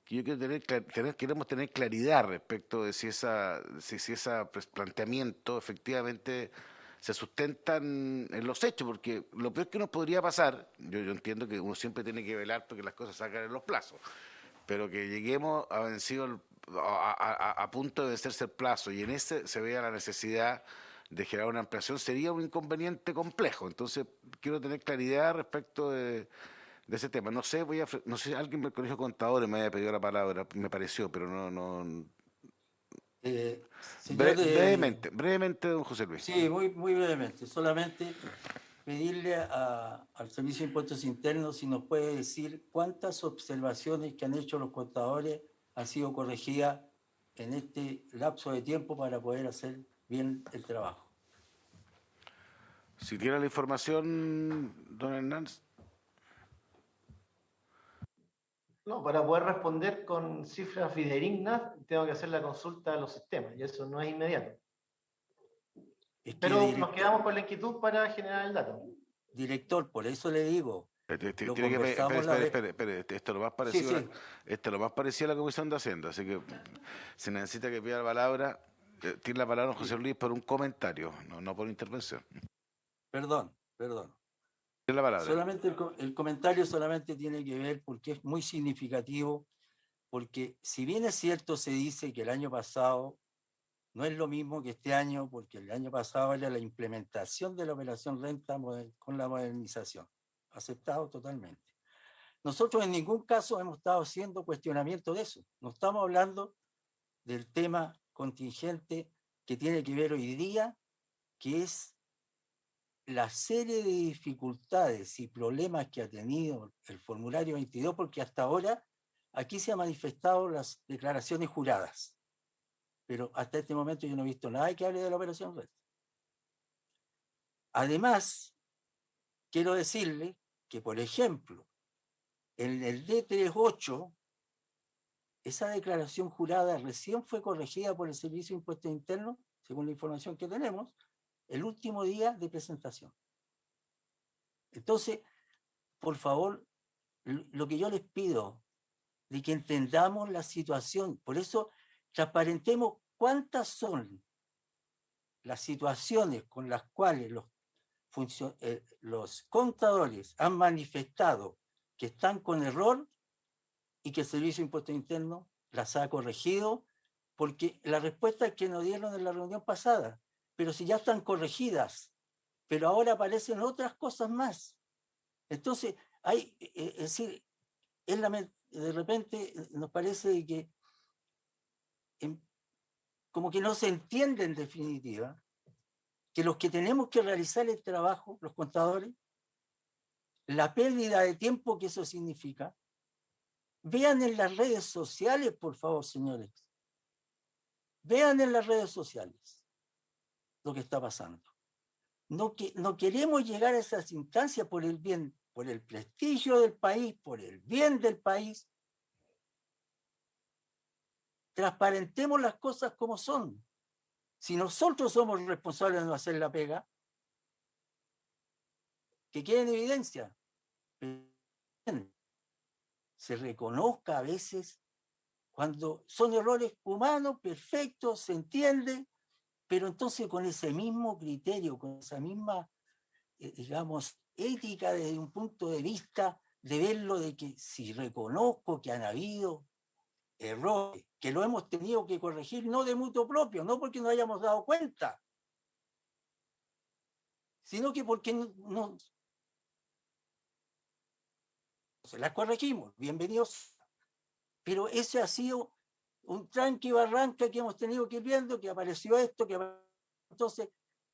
yo queremos tener claridad respecto de si ese planteamiento efectivamente se sustentan en los hechos, porque lo peor que nos podría pasar, yo entiendo que uno siempre tiene que velar porque las cosas salgan en los plazos, pero que lleguemos a vencido a punto de vencerse el plazo y en ese se vea la necesidad de generar una ampliación, sería un inconveniente complejo. Entonces, quiero tener claridad respecto de ese tema. No sé, no sé, alguien del Colegio de Contadores me haya pedido la palabra, me pareció, pero no. Brevemente, don José Luis. Sí, muy brevemente. Solamente pedirle al Servicio de Impuestos Internos si nos puede decir cuántas observaciones que han hecho los contadores han sido corregidas en este lapso de tiempo para poder hacer bien el trabajo. Si tiene la información, don Hernández. No, para poder responder con cifras fidedignas, tengo que hacer la consulta a los sistemas, y eso no es inmediato. Pero nos quedamos con la inquietud para generar el dato. Director, por eso le digo. Espere, esto es lo más parecido, sí. Esto es lo más parecido a la Comisión de Hacienda, así que se necesita que pida la palabra. Tiene la palabra José Luis por un comentario, no por intervención. Perdón. Tiene la palabra. Solamente el comentario solamente tiene que ver porque es muy significativo, porque si bien es cierto se dice que el año pasado no es lo mismo que este año, porque el año pasado era la implementación de la operación renta con la modernización. Aceptado totalmente. Nosotros en ningún caso hemos estado haciendo cuestionamiento de eso. No estamos hablando del tema contingente que tiene que ver hoy día, que es la serie de dificultades y problemas que ha tenido el formulario 22, porque hasta ahora aquí se han manifestado las declaraciones juradas. Pero hasta este momento yo no he visto nada que hable de la operación renta. Además, quiero decirle que, por ejemplo, en el D38, esa declaración jurada recién fue corregida por el Servicio de Impuestos Internos, según la información que tenemos, el último día de presentación. Entonces, por favor, lo que yo les pido, de que entendamos la situación, por eso transparentemos cuántas son las situaciones con las cuales los contadores han manifestado que están con error y que el Servicio de Impuestos Internos las ha corregido, porque la respuesta es que nos dieron en la reunión pasada, pero si ya están corregidas, pero ahora aparecen otras cosas más. Entonces, es decir, de repente nos parece que como que no se entiende en definitiva que los que tenemos que realizar el trabajo, los contadores, la pérdida de tiempo que eso significa. Vean en las redes sociales, por favor, señores. Vean en las redes sociales lo que está pasando. No queremos llegar a esas instancias por el bien, por el prestigio del país, por el bien del país. Transparentemos las cosas como son. Si nosotros somos responsables de no hacer la pega, que quede en evidencia. Se reconozca a veces cuando son errores humanos, perfectos, se entiende, pero entonces con ese mismo criterio, con esa misma, digamos, ética desde un punto de vista de verlo, de que si reconozco que han habido errores, que lo hemos tenido que corregir, no de mutuo propio, no porque no hayamos dado cuenta, sino que porque no se las corregimos, bienvenidos. Pero ese ha sido un tranque y barranca que hemos tenido que ir viendo, que apareció esto, entonces,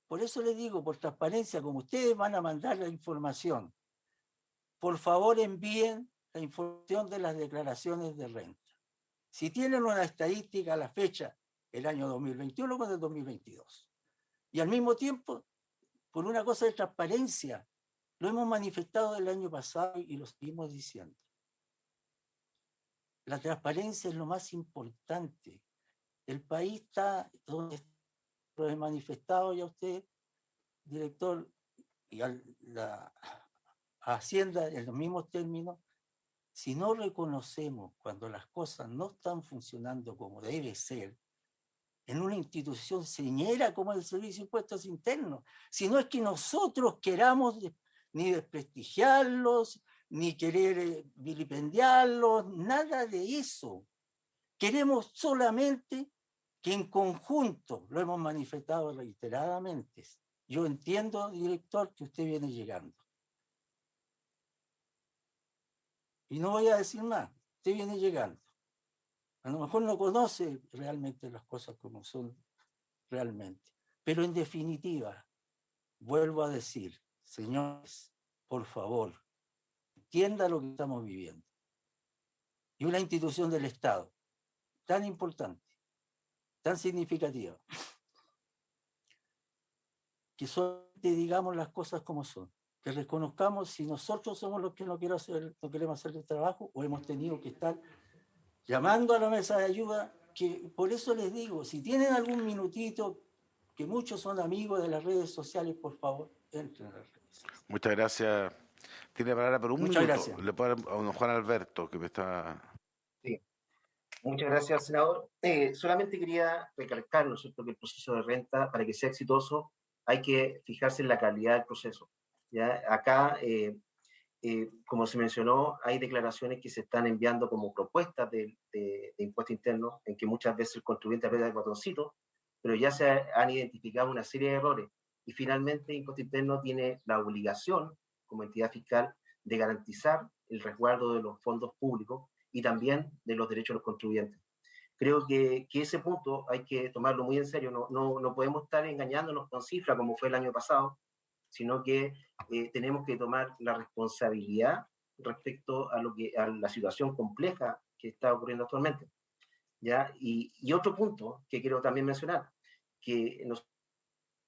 por eso les digo, por transparencia, como ustedes van a mandar la información, por favor envíen la información de las declaraciones de renta. Si tienen una estadística a la fecha, el año 2021 con el 2022. Y al mismo tiempo, por una cosa de transparencia, lo hemos manifestado el año pasado y lo seguimos diciendo. La transparencia es lo más importante. El país está donde lo he manifestado ya usted, director, y a la Hacienda en los mismos términos. Si no reconocemos cuando las cosas no están funcionando como debe ser, en una institución señera como el Servicio de Impuestos Internos, si no es que nosotros queramos ni desprestigiarlos, ni querer vilipendiarlos, nada de eso. Queremos solamente que en conjunto, lo hemos manifestado reiteradamente. Yo entiendo, director, que usted viene llegando. Y no voy a decir más, usted viene llegando. A lo mejor no conoce realmente las cosas como son realmente. Pero en definitiva, vuelvo a decir, señores, por favor, entienda lo que estamos viviendo. Y una institución del Estado tan importante, tan significativa, que solamente digamos las cosas como son, que reconozcamos si nosotros somos los que no queremos hacer el trabajo o hemos tenido que estar llamando a la mesa de ayuda, que por eso les digo, si tienen algún minutito, que muchos son amigos de las redes sociales, por favor, entren a las redes sociales. Muchas gracias. Tiene palabra por un Muchas minuto. gracias. Le puedo dar a don Juan Alberto, que me está... Sí. Muchas gracias, senador. Solamente quería recalcar, ¿no es cierto?, que el proceso de renta, para que sea exitoso, hay que fijarse en la calidad del proceso. ¿Ya? Acá, como se mencionó, hay declaraciones que se están enviando como propuestas de impuesto interno, en que muchas veces el contribuyente aprieta el botoncito, pero ya se han identificado una serie de errores. Y finalmente, Impuesto Interno tiene la obligación, como entidad fiscal, de garantizar el resguardo de los fondos públicos y también de los derechos de los contribuyentes. Creo que ese punto hay que tomarlo muy en serio. No podemos estar engañándonos con cifras como fue el año pasado, sino que tenemos que tomar la responsabilidad respecto a la situación compleja que está ocurriendo actualmente. ¿Ya? Y otro punto que quiero también mencionar, que nos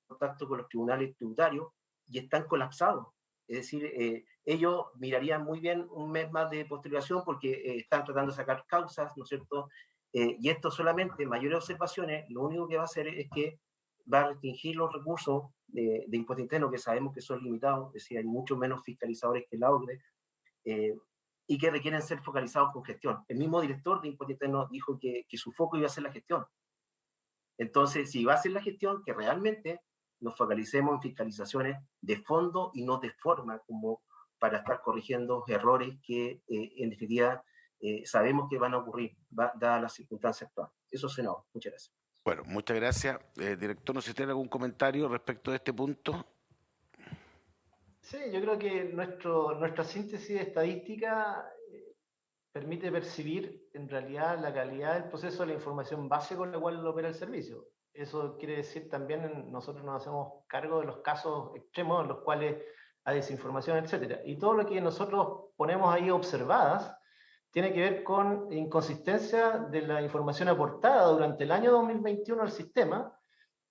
contacto con los tribunales tributarios y están colapsados. Es decir, ellos mirarían muy bien un mes más de postergación porque están tratando de sacar causas, ¿no es cierto? Y esto solamente, mayores observaciones, lo único que va a hacer es que va a restringir los recursos de impuesto interno, que sabemos que son limitados, es decir, hay mucho menos fiscalizadores que la OCDE, y que requieren ser focalizados con gestión. El mismo director de impuesto interno dijo que su foco iba a ser la gestión. Entonces, si va a ser la gestión, que realmente nos focalicemos en fiscalizaciones de fondo y no de forma, como para estar corrigiendo errores que, en definitiva, sabemos que van a ocurrir, dadas las circunstancias actuales. Eso, senador. Muchas gracias. Bueno, muchas gracias. Director, no sé si tiene algún comentario respecto de este punto. Sí, yo creo que nuestra síntesis estadística permite percibir en realidad la calidad del proceso de la información base con la cual opera el servicio. Eso quiere decir también nosotros nos hacemos cargo de los casos extremos en los cuales hay desinformación, etcétera. Y todo lo que nosotros ponemos ahí observadas tiene que ver con inconsistencia de la información aportada durante el año 2021 al sistema,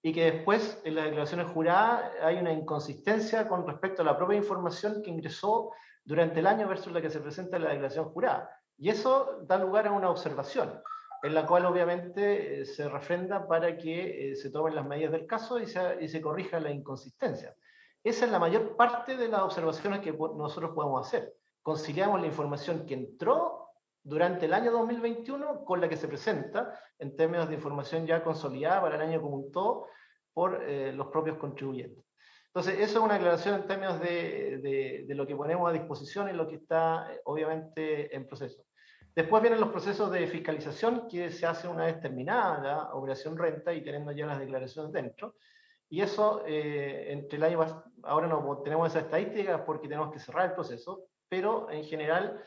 y que después en las declaraciones juradas hay una inconsistencia con respecto a la propia información que ingresó durante el año versus la que se presenta en la declaración jurada. Y eso da lugar a una observación, en la cual obviamente se refrenda para que se tomen las medidas del caso y se corrija la inconsistencia. Esa es la mayor parte de las observaciones que nosotros podemos hacer. Conciliamos la información que entró durante el año 2021 con la que se presenta en términos de información ya consolidada para el año como un todo por los propios contribuyentes. Entonces, eso es una aclaración en términos de lo que ponemos a disposición y lo que está obviamente en proceso. Después vienen los procesos de fiscalización que se hace una vez terminada la operación renta y teniendo ya las declaraciones dentro. Y eso, entre el año, ahora no tenemos esas estadísticas porque tenemos que cerrar el proceso, pero en general,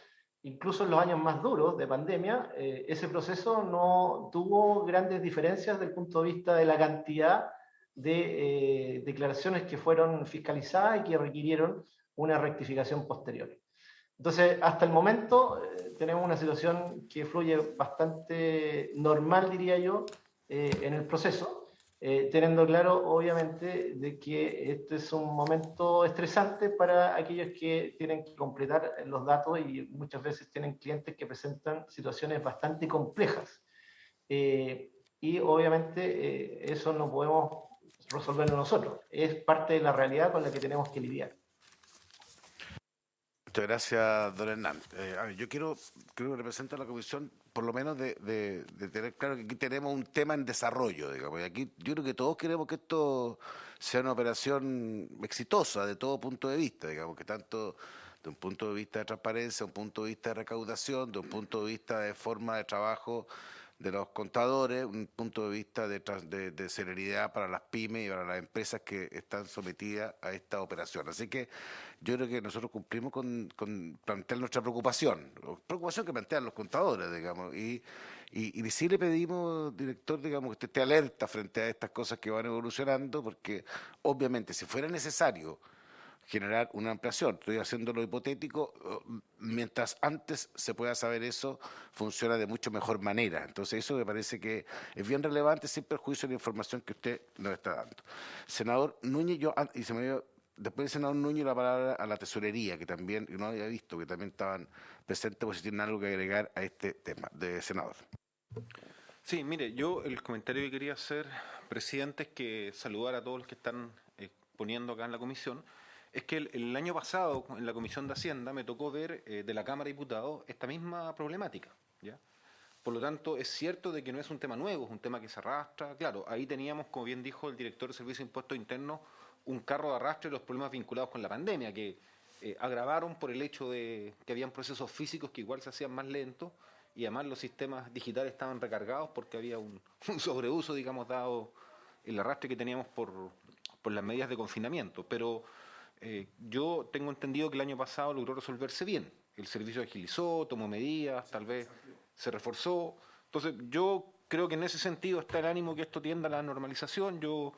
incluso en los años más duros de pandemia, ese proceso no tuvo grandes diferencias desde el punto de vista de la cantidad de declaraciones que fueron fiscalizadas y que requirieron una rectificación posterior. Entonces, hasta el momento tenemos una situación que fluye bastante normal, diría yo, en el proceso, teniendo claro, obviamente, de que este es un momento estresante para aquellos que tienen que completar los datos y muchas veces tienen clientes que presentan situaciones bastante complejas. Y obviamente eso no podemos resolverlo nosotros, es parte de la realidad con la que tenemos que lidiar. Muchas gracias, don Hernán. Yo creo que representa a la Comisión, por lo menos de tener claro que aquí tenemos un tema en desarrollo, digamos. Y aquí yo creo que todos queremos que esto sea una operación exitosa de todo punto de vista, digamos, que tanto de un punto de vista de transparencia, de un punto de vista de recaudación, de un punto de vista de forma de trabajo de los contadores, un punto de vista de celeridad para las pymes y para las empresas que están sometidas a esta operación. Así que yo creo que nosotros cumplimos con plantear nuestra preocupación que plantean los contadores, digamos, y sí le pedimos, director, digamos, que usted esté alerta frente a estas cosas que van evolucionando, porque obviamente si fuera necesario generar una ampliación. Estoy haciendo lo hipotético, mientras antes se pueda saber eso, funciona de mucho mejor manera. Entonces eso me parece que es bien relevante sin perjuicio de la información que usted nos está dando. Senador Núñez, después del senador Núñez la palabra a la tesorería, que también, no había visto, que también estaban presentes, por si tienen algo que agregar a este tema, de senador. Sí, mire, yo el comentario que quería hacer, presidente, es que saludar a todos los que están poniendo acá en la comisión. Es que el año pasado, en la Comisión de Hacienda, me tocó ver de la Cámara de Diputados esta misma problemática, ¿ya? Por lo tanto, es cierto de que no es un tema nuevo, es un tema que se arrastra. Claro, ahí teníamos, como bien dijo el director de Servicio de Impuestos Internos, un carro de arrastre de los problemas vinculados con la pandemia, que agravaron por el hecho de que habían procesos físicos que igual se hacían más lentos, y además los sistemas digitales estaban recargados porque había un sobreuso, digamos, dado el arrastre que teníamos por las medidas de confinamiento. Pero yo tengo entendido que el año pasado logró resolverse bien. El servicio agilizó, tomó medidas, tal vez se reforzó. Entonces, yo creo que en ese sentido está el ánimo que esto tienda a la normalización. Yo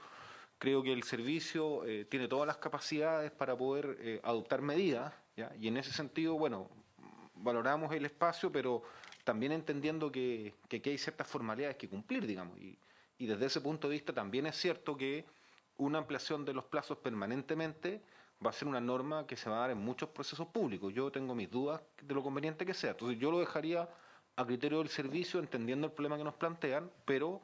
creo que el servicio tiene todas las capacidades para poder adoptar medidas, ¿ya? Y en ese sentido, bueno, valoramos el espacio, pero también entendiendo que aquí hay ciertas formalidades que cumplir, digamos. Y desde ese punto de vista también es cierto que una ampliación de los plazos permanentemente va a ser una norma que se va a dar en muchos procesos públicos. Yo tengo mis dudas de lo conveniente que sea. Entonces yo lo dejaría a criterio del servicio, entendiendo el problema que nos plantean, pero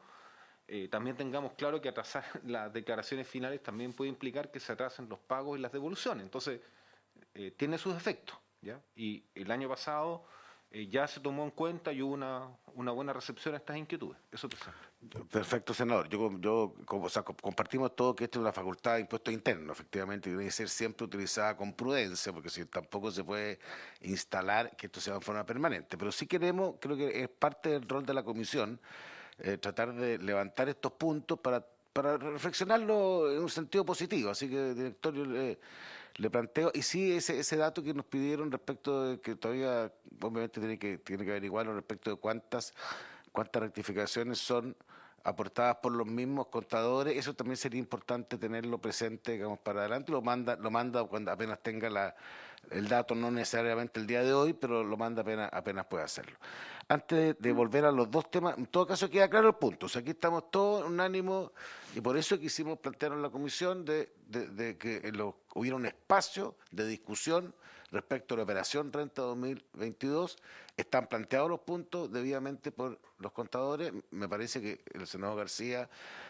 también tengamos claro que atrasar las declaraciones finales también puede implicar que se atrasen los pagos y las devoluciones. Entonces, tiene sus efectos, ¿ya? Y el año pasado ya se tomó en cuenta y hubo una buena recepción a estas inquietudes. Eso, presidente. Perfecto, senador. O sea, compartimos todo que esto es una facultad de impuesto interno, efectivamente, y debe ser siempre utilizada con prudencia, porque si tampoco se puede instalar que esto sea de forma permanente. Pero sí queremos, creo que es parte del rol de la comisión, tratar de levantar estos puntos para reflexionarlo en un sentido positivo. Así que, directorio, le planteo, y sí, ese dato que nos pidieron respecto de que todavía, obviamente, tiene que averiguarlo respecto de cuántas rectificaciones son aportadas por los mismos contadores, eso también sería importante tenerlo presente, digamos, para adelante. Lo manda cuando apenas tenga el dato, no necesariamente el día de hoy, pero lo manda apenas pueda hacerlo. Antes de volver a los dos temas, en todo caso queda claro el punto. O sea, aquí estamos todos unánimos y por eso quisimos plantear en la comisión de que hubiera un espacio de discusión respecto a la operación Renta 2022. Están planteados los puntos debidamente por los contadores. Me parece que el senador García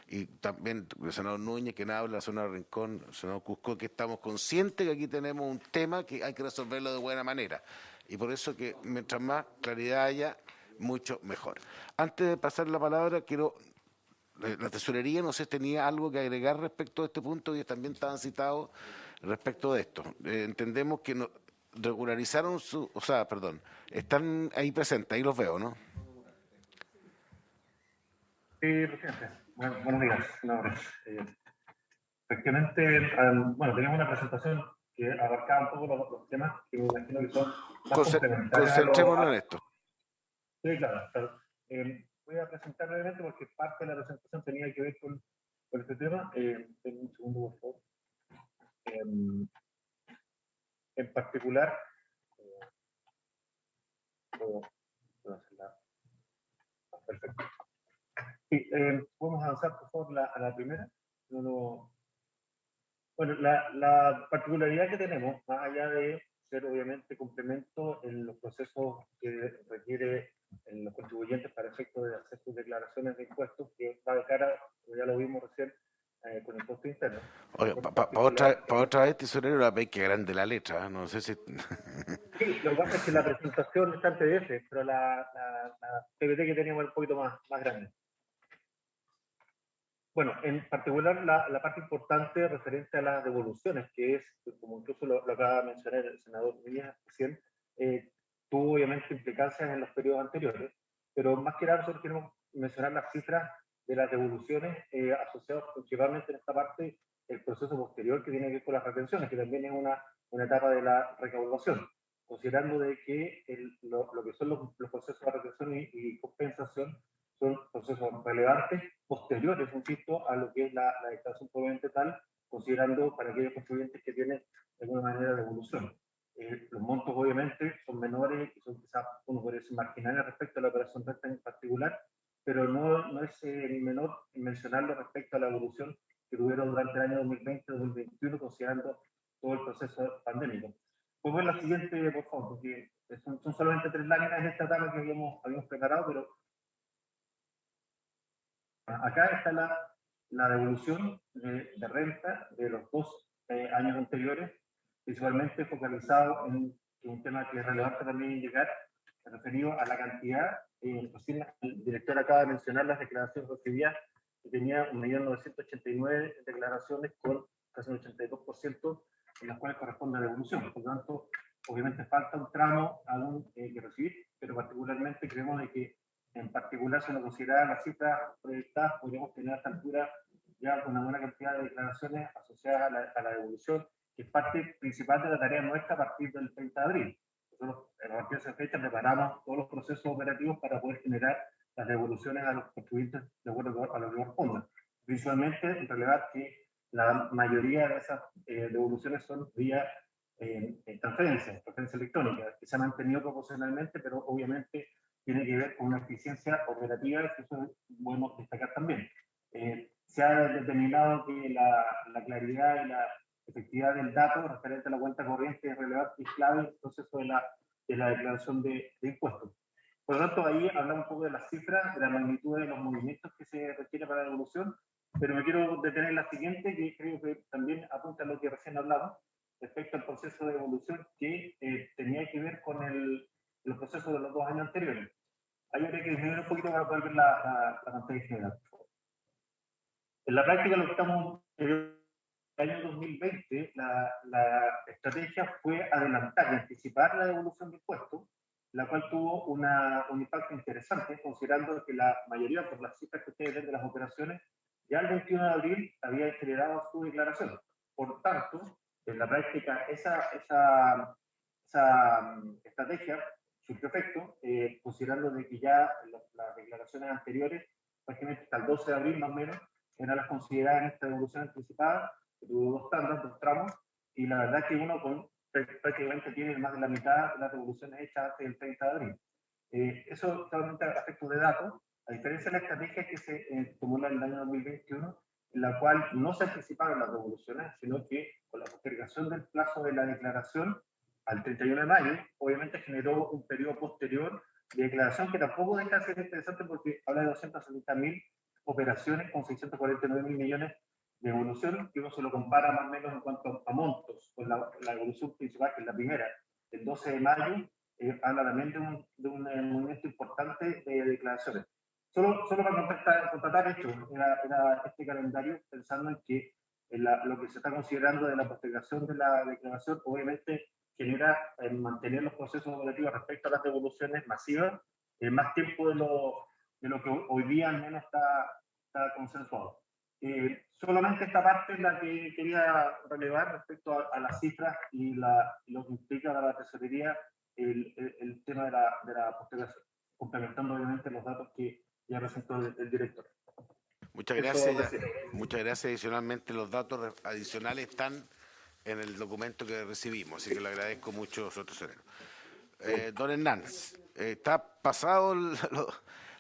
y también el senador Núñez, quien habla, el senador Rincón, el senador Cusco, que estamos conscientes que aquí tenemos un tema que hay que resolverlo de buena manera. Y por eso que mientras más claridad haya, mucho mejor. Antes de pasar la palabra, la tesorería, no sé, tenía algo que agregar respecto a este punto y también estaban citados respecto de esto. Entendemos que regularizaron están ahí presentes, ahí los veo, ¿no? Sí, presidente. Buenos días, senadores. Efectivamente, bueno, teníamos una presentación que abarcaba todos los temas que me imagino que son más complementarios. Concentrémonos en esto. Sí, claro. Voy a presentar brevemente porque parte de la presentación tenía que ver con este tema. Denme un segundo, por favor. En particular, puedo hacerla. Perfecto. Sí, podemos avanzar, por favor, a la primera. Bueno, la particularidad que tenemos, más allá de ser obviamente complemento en los procesos que requiere en los contribuyentes para efecto de hacer sus declaraciones de impuestos, que va de cara, como ya lo vimos recién, con el impuesto interno. Oye, para otra vez, tesorero, la ve que grande la letra, no sé si... Sí, lo que pasa es que la presentación está en PDF, pero la PPT que teníamos es un poquito más grande. Bueno, en particular la parte importante referente a las devoluciones, que es, como incluso lo acaba de mencionar el senador Núñez recién, tuvo obviamente implicancias en los periodos anteriores, pero más que nada nosotros queremos mencionar las cifras de las devoluciones asociadas principalmente en esta parte el proceso posterior que tiene que ver con las retenciones, que también es una etapa de la recaudación, considerando de que lo que son los procesos de retención y compensación son procesos relevantes posteriores, insisto, a lo que es la declaración propiamente tal, considerando para aquellos contribuyentes que tienen de alguna manera devolución. Los montos obviamente son menores y son quizás, uno podría decir, marginales respecto a la operación renta en particular, pero no es menor mencionarlo respecto a la evolución que tuvieron durante el año 2020-2021, considerando todo el proceso pandémico. Pues ver la siguiente, por favor, porque son solamente 3 láminas en esta tabla que habíamos preparado, pero acá está la devolución de renta de los 2 años anteriores, principalmente focalizado en un tema que es relevante también indicar, referido a la cantidad. Recién el director acaba de mencionar las declaraciones recibidas, que tenía 1.989.000 declaraciones con casi un 82%, en las cuales corresponde a devolución. Por lo tanto, obviamente falta un tramo aún que recibir, pero particularmente creemos de que en particular, si uno considera las cifras proyectadas, podríamos tener a esta altura ya una buena cantidad de declaraciones asociadas a la devolución, que es parte principal de la tarea nuestra a partir del 30 de abril. Nosotros, a partir de esa fecha, preparamos todos los procesos operativos para poder generar las devoluciones a los contribuyentes de acuerdo a lo que corresponda. Visualmente, relevar que la mayoría de esas devoluciones son vía transferencia electrónica, que se ha mantenido proporcionalmente, pero obviamente tiene que ver con una eficiencia operativa, y eso es bueno destacar también. Se ha determinado que la claridad y la efectividad del dato referente a la cuenta corriente es relevante y clave en el proceso de la declaración de impuestos. Por lo tanto, ahí hablamos un poco de las cifras, de la magnitud de los movimientos que se requiere para la devolución, pero me quiero detener en la siguiente, que creo que también apunta a lo que recién hablamos, respecto al proceso de devolución que tenía que ver con los procesos de los 2 años anteriores. Ahí habría que disminuir un poquito para poder ver la pantalla general. En la práctica, lo que estamos en el año 2020, la estrategia fue adelantar y anticipar la devolución de impuestos, la cual tuvo un impacto interesante, considerando que la mayoría, por las cifras que ustedes ven de las operaciones, ya el 21 de abril había generado su declaración. Por tanto, en la práctica, esa estrategia surgió efecto, considerando de que ya las declaraciones anteriores, prácticamente hasta el 12 de abril más o menos, eran las consideradas en esta devolución anticipada, que tuvo 2 tandas, 2 tramos, y la verdad que uno prácticamente tiene más de la mitad de las devoluciones hechas antes del 30 de abril. Eso totalmente a efectos de datos, a diferencia de la estrategia que se tomó en el año 2021, en la cual no se anticiparon las devoluciones, sino que con la postergación del plazo de la declaración al 31 de mayo, obviamente generó un periodo posterior de declaración que tampoco deja de ser interesante porque habla de 270.000 operaciones con 649.000 millones de evolución, que uno se lo compara más o menos en cuanto a montos, con la evolución principal, que es la primera, el 12 de mayo, habla también de un movimiento importante de declaraciones. Solo para contratar hechos, era este calendario, pensando en que lo que se está considerando de la postergación de la declaración, obviamente genera mantener los procesos operativos respecto a las devoluciones masivas, más tiempo de lo que hoy día al menos está consensuado. Solamente esta parte es la que quería relevar respecto a las cifras y lo que implica para la tesorería el tema de la postergación, complementando obviamente los datos que ya presentó el director. Muchas gracias. Muchas gracias. Adicionalmente, los datos adicionales están en el documento que recibimos, así que le agradezco mucho, señor tesorero. Don Hernández, está pasado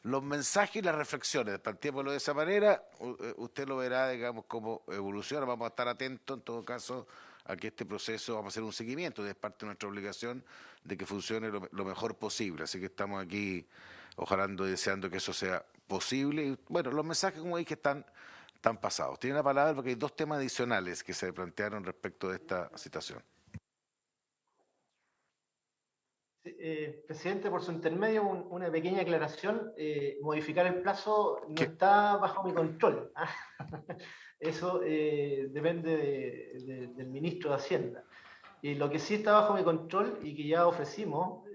los mensajes y las reflexiones. Partimos de esa manera, usted lo verá, digamos, cómo evoluciona. Vamos a estar atentos, en todo caso, a que este proceso, vamos a hacer un seguimiento, es parte de nuestra obligación de que funcione lo mejor posible. Así que estamos aquí, ojalá deseando que eso sea posible. Y bueno, los mensajes, como dije, están pasados. Tiene la palabra porque hay 2 temas adicionales que se plantearon respecto de esta situación. Presidente, por su intermedio, una pequeña aclaración. Modificar el plazo no está bajo mi control. Eso depende del ministro de Hacienda. Y lo que sí está bajo mi control y que ya ofrecimos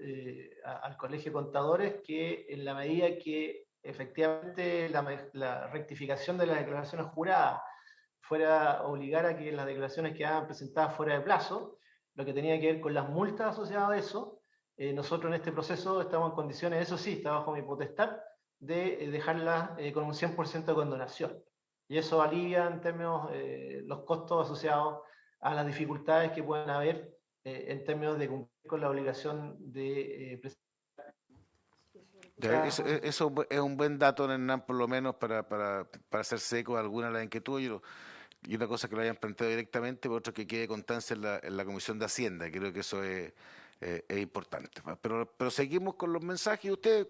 al Colegio de Contadores, que en la medida que efectivamente la rectificación de las declaraciones juradas fuera a obligar a que las declaraciones quedaban presentadas fuera de plazo, lo que tenía que ver con las multas asociadas a eso, nosotros en este proceso estamos en condiciones, eso sí, está bajo mi potestad, de dejarlas con un 100% de condonación. Y eso alivia en términos los costos asociados a las dificultades que puedan haber en términos de cumplir con la obligación de Eso es un buen dato, Hernán, por lo menos para hacerse eco de alguna de las inquietudes. Y una cosa que lo hayan planteado directamente, por otra que quede constancia en la Comisión de Hacienda. Creo que eso es importante. Pero seguimos con los mensajes y usted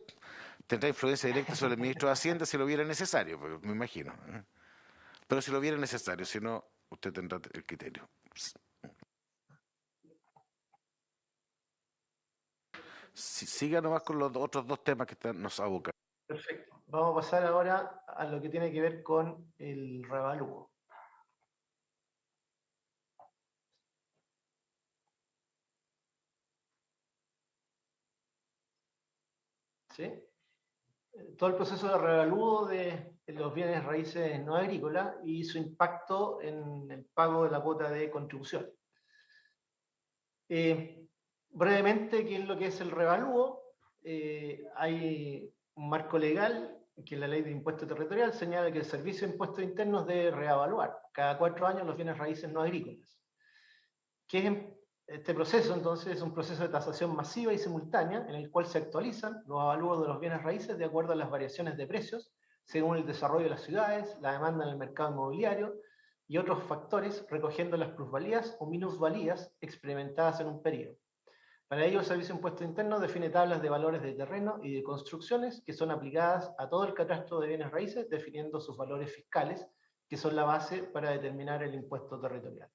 tendrá influencia directa sobre el ministro de Hacienda si lo viera necesario, me imagino. Pero si lo viera necesario, si no, usted tendrá el criterio. Siga nomás con los otros 2 temas que nos abocan. Perfecto. Vamos a pasar ahora a lo que tiene que ver con el revalúo. ¿Sí? Todo el proceso de revalúo de los bienes raíces no agrícolas y su impacto en el pago de la cuota de contribución. Brevemente, ¿qué es lo que es el revalúo? Hay un marco legal que la Ley de Impuesto Territorial señala que el Servicio de Impuestos Internos debe reevaluar cada 4 años los bienes raíces no agrícolas. Este proceso, entonces, es un proceso de tasación masiva y simultánea en el cual se actualizan los avalúos de los bienes raíces de acuerdo a las variaciones de precios, según el desarrollo de las ciudades, la demanda en el mercado inmobiliario y otros factores, recogiendo las plusvalías o minusvalías experimentadas en un periodo. Para ello, el Servicio de Impuesto Interno define tablas de valores de terreno y de construcciones que son aplicadas a todo el catastro de bienes raíces, definiendo sus valores fiscales, que son la base para determinar el impuesto territorial.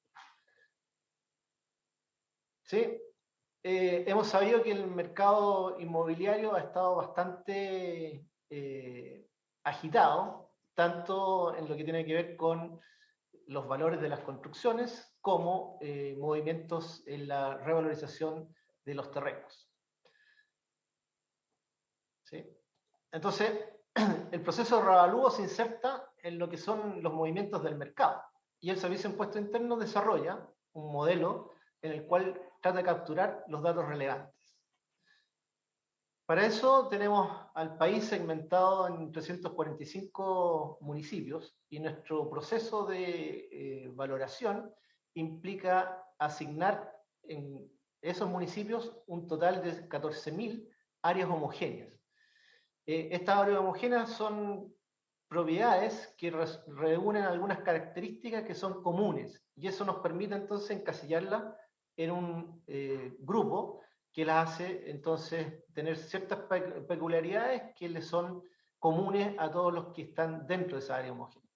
¿Sí? Hemos sabido que el mercado inmobiliario ha estado bastante agitado, tanto en lo que tiene que ver con los valores de las construcciones como movimientos en la revalorización de los terrenos. ¿Sí? Entonces, el proceso de reavalúo se inserta en lo que son los movimientos del mercado, y el Servicio de Impuesto Interno desarrolla un modelo en el cual trata de capturar los datos relevantes. Para eso tenemos al país segmentado en 345 municipios, y nuestro proceso de valoración implica asignar en esos municipios un total de 14.000 áreas homogéneas. Estas áreas homogéneas son propiedades que reúnen algunas características que son comunes, y eso nos permite entonces encasillarlas en un grupo que las hace entonces tener ciertas peculiaridades que le son comunes a todos los que están dentro de esa área homogénea.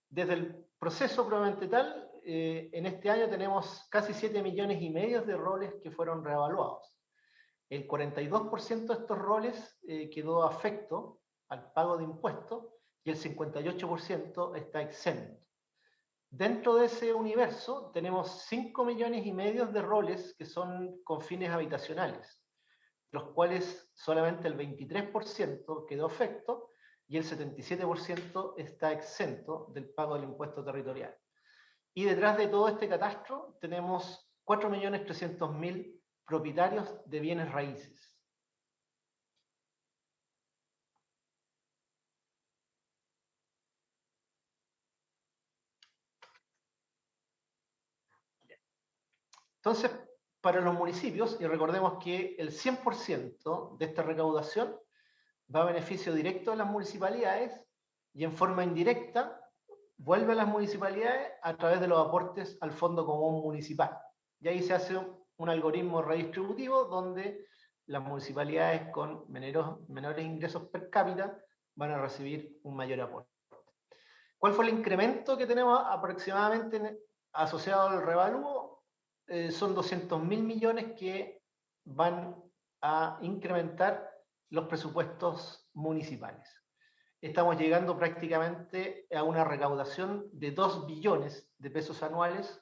Desde el proceso probablemente tal, en este año tenemos casi 7,5 millones de roles que fueron reevaluados. El 42% de estos roles quedó afecto al pago de impuestos y el 58% está exento. Dentro de ese universo tenemos 5,5 millones de roles que son con fines habitacionales, los cuales solamente el 23% quedó afecto y el 77% está exento del pago del impuesto territorial. Y detrás de todo este catastro tenemos 4.300.000 propietarios de bienes raíces. Entonces, para los municipios, y recordemos que el 100% de esta recaudación va a beneficio directo de las municipalidades y en forma indirecta vuelve a las municipalidades a través de los aportes al Fondo Común Municipal. Y ahí se hace un algoritmo redistributivo donde las municipalidades con menores ingresos per cápita van a recibir un mayor aporte. ¿Cuál fue el incremento que tenemos aproximadamente asociado al revalúo? Son 200.000 millones que van a incrementar los presupuestos municipales. Estamos llegando prácticamente a una recaudación de 2 billones de pesos anuales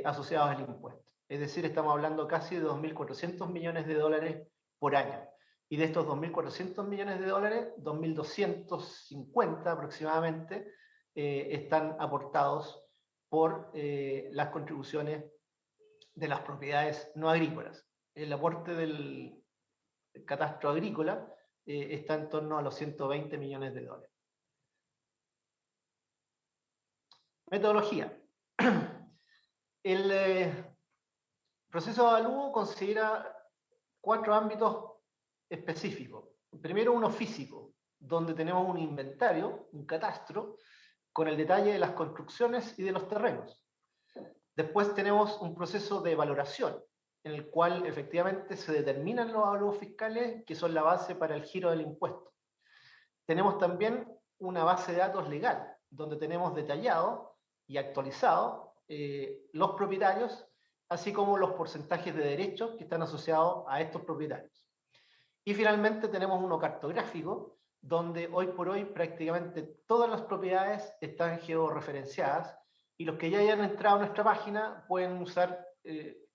asociados al impuesto. Es decir, estamos hablando casi de 2.400 millones de dólares por año. Y de estos 2.400 millones de dólares, 2.250 aproximadamente están aportados por las contribuciones de las propiedades no agrícolas. El aporte del catastro agrícola está en torno a los 120 millones de dólares. Metodología. El proceso de avalúo considera 4 ámbitos específicos. Primero, uno físico, donde tenemos un inventario, un catastro, con el detalle de las construcciones y de los terrenos. Después tenemos un proceso de valoración, en el cual efectivamente se determinan los avalúos fiscales que son la base para el giro del impuesto. Tenemos también una base de datos legal, donde tenemos detallado y actualizado los propietarios, así como los porcentajes de derechos que están asociados a estos propietarios. Y finalmente tenemos uno cartográfico, donde hoy por hoy prácticamente todas las propiedades están georreferenciadas, y los que ya hayan entrado a nuestra página pueden usar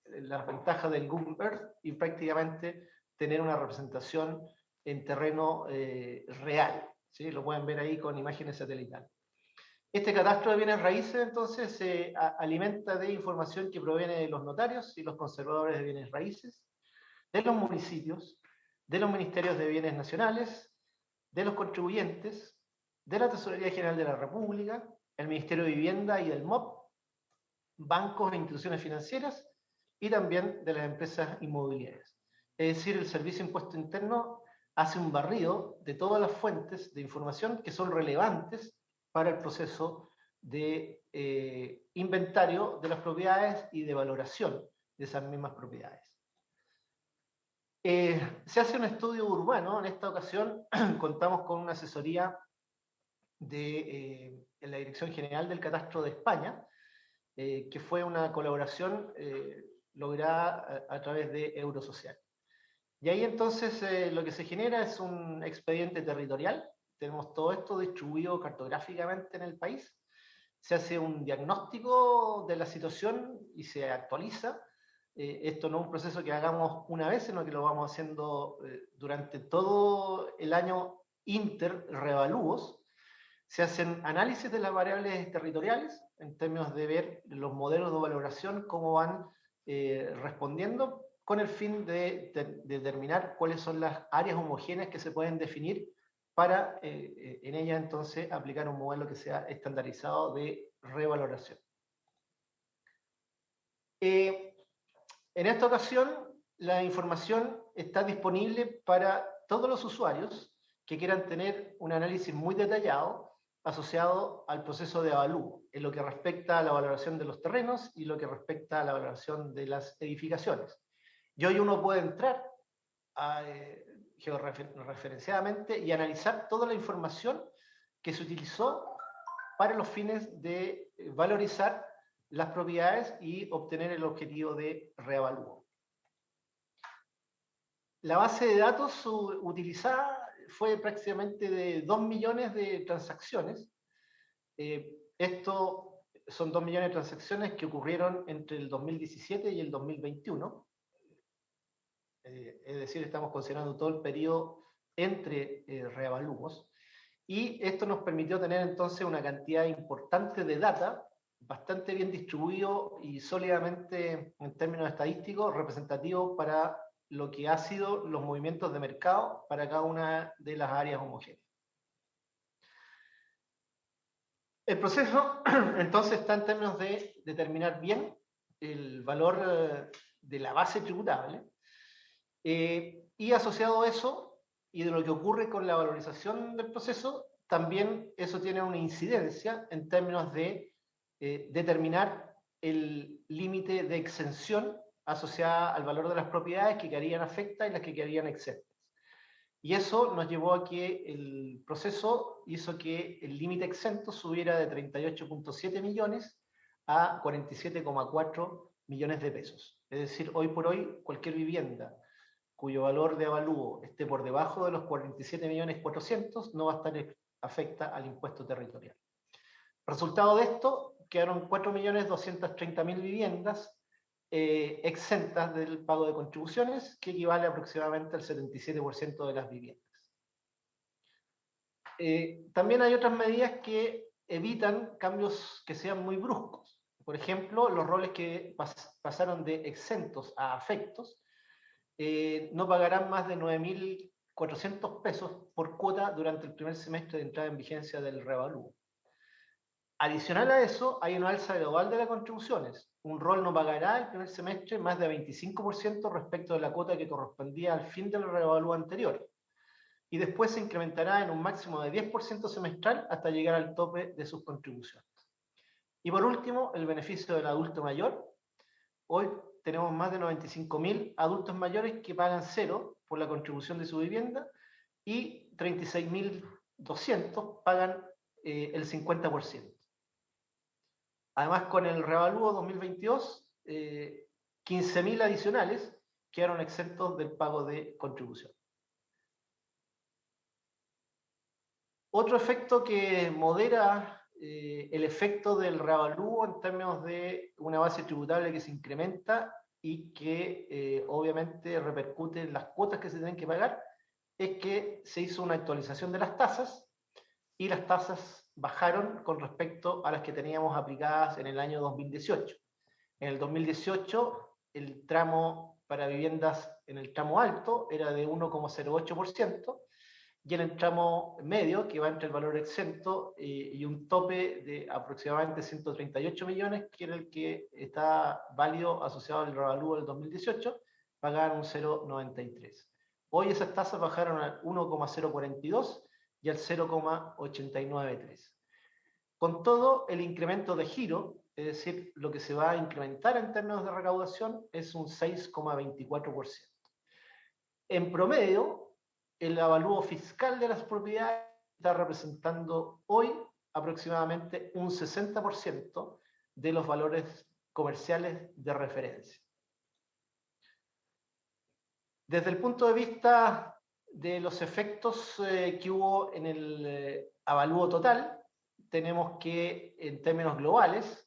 las ventajas del Google Earth y prácticamente tener una representación en terreno real. ¿Sí? Lo pueden ver ahí con imágenes satelitales. Este catastro de bienes raíces entonces se alimenta de información que proviene de los notarios y los conservadores de bienes raíces, de los municipios, de los ministerios de bienes nacionales, de los contribuyentes, de la Tesorería General de la República, el Ministerio de Vivienda y del MOP, bancos e instituciones financieras y también de las empresas inmobiliarias. Es decir, el Servicio de Impuesto Interno hace un barrido de todas las fuentes de información que son relevantes para el proceso de inventario de las propiedades y de valoración de esas mismas propiedades. Se hace un estudio urbano. En esta ocasión contamos con una asesoría de la Dirección General del Catastro de España, que fue una colaboración lograda a través de Eurosocial. Y ahí entonces lo que se genera es un expediente territorial. Tenemos todo esto distribuido cartográficamente en el país. Se hace un diagnóstico de la situación y se actualiza. Esto no es un proceso que hagamos una vez, sino que lo vamos haciendo durante todo el año revalúos. Se hacen análisis de las variables territoriales en términos de ver los modelos de valoración, cómo van respondiendo, con el fin de determinar cuáles son las áreas homogéneas que se pueden definir para en ella entonces aplicar un modelo que sea estandarizado de revaloración. En esta ocasión, la información está disponible para todos los usuarios que quieran tener un análisis muy detallado asociado al proceso de avalúo, en lo que respecta a la valoración de los terrenos y lo que respecta a la valoración de las edificaciones. Y hoy uno puede entrar georreferenciadamente y analizar toda la información que se utilizó para los fines de valorizar las propiedades y obtener el objetivo de reavalúo. La base de datos utilizada fue prácticamente de 2 millones de transacciones. Esto son 2 millones de transacciones que ocurrieron entre el 2017 y el 2021. Es decir, estamos considerando todo el periodo entre reavalúos. Y esto nos permitió tener entonces una cantidad importante de data, bastante bien distribuido y sólidamente en términos estadísticos, representativo para lo que ha sido los movimientos de mercado para cada una de las áreas homogéneas. El proceso entonces está en términos de determinar bien el valor de la base tributable y asociado a eso y de lo que ocurre con la valorización del proceso, también eso tiene una incidencia en términos de determinar el límite de exención asociada al valor de las propiedades que quedarían afectadas y las que quedarían exentas. Y eso nos llevó a que el proceso hizo que el límite exento subiera de 38.7 millones a 47,4 millones de pesos. Es decir, hoy por hoy cualquier vivienda cuyo valor de avalúo esté por debajo de los 47.400.000 no va a estar afecta al impuesto territorial. Resultado de esto, quedaron 4.230.000 viviendas exentas del pago de contribuciones, que equivale aproximadamente al 77% de las viviendas. También hay otras medidas que evitan cambios que sean muy bruscos. Por ejemplo, los roles que pasaron de exentos a afectos no pagarán más de 9.400 pesos por cuota durante el primer semestre de entrada en vigencia del revalúo. Adicional a eso, hay una alza global de las contribuciones. Un rol no pagará el primer semestre más de 25% respecto de la cuota que correspondía al fin del revalúo anterior. Y después se incrementará en un máximo de 10% semestral hasta llegar al tope de sus contribuciones. Y por último, el beneficio del adulto mayor. Hoy tenemos más de 95.000 adultos mayores que pagan cero por la contribución de su vivienda y 36.200 pagan el 50%. Además, con el revalúo 2022, 15.000 adicionales quedaron exentos del pago de contribución. Otro efecto que modera el efecto del reavalúo en términos de una base tributable que se incrementa y que obviamente repercute en las cuotas que se tienen que pagar, es que se hizo una actualización de las tasas y las tasas bajaron con respecto a las que teníamos aplicadas en el año 2018. En el 2018, el tramo para viviendas en el tramo alto era de 1,08%, y en el tramo medio, que va entre el valor exento y un tope de aproximadamente 138 millones, que era el que está válido asociado al revalúo del 2018, pagaban un 0,93. Hoy esas tasas bajaron al 1,042 y al 0,893. Con todo, el incremento de giro, es decir, lo que se va a incrementar en términos de recaudación, es un 6,24%. En promedio, el avalúo fiscal de las propiedades está representando hoy aproximadamente un 60% de los valores comerciales de referencia. Desde el punto de vista de los efectos que hubo en el avalúo total, tenemos que, en términos globales,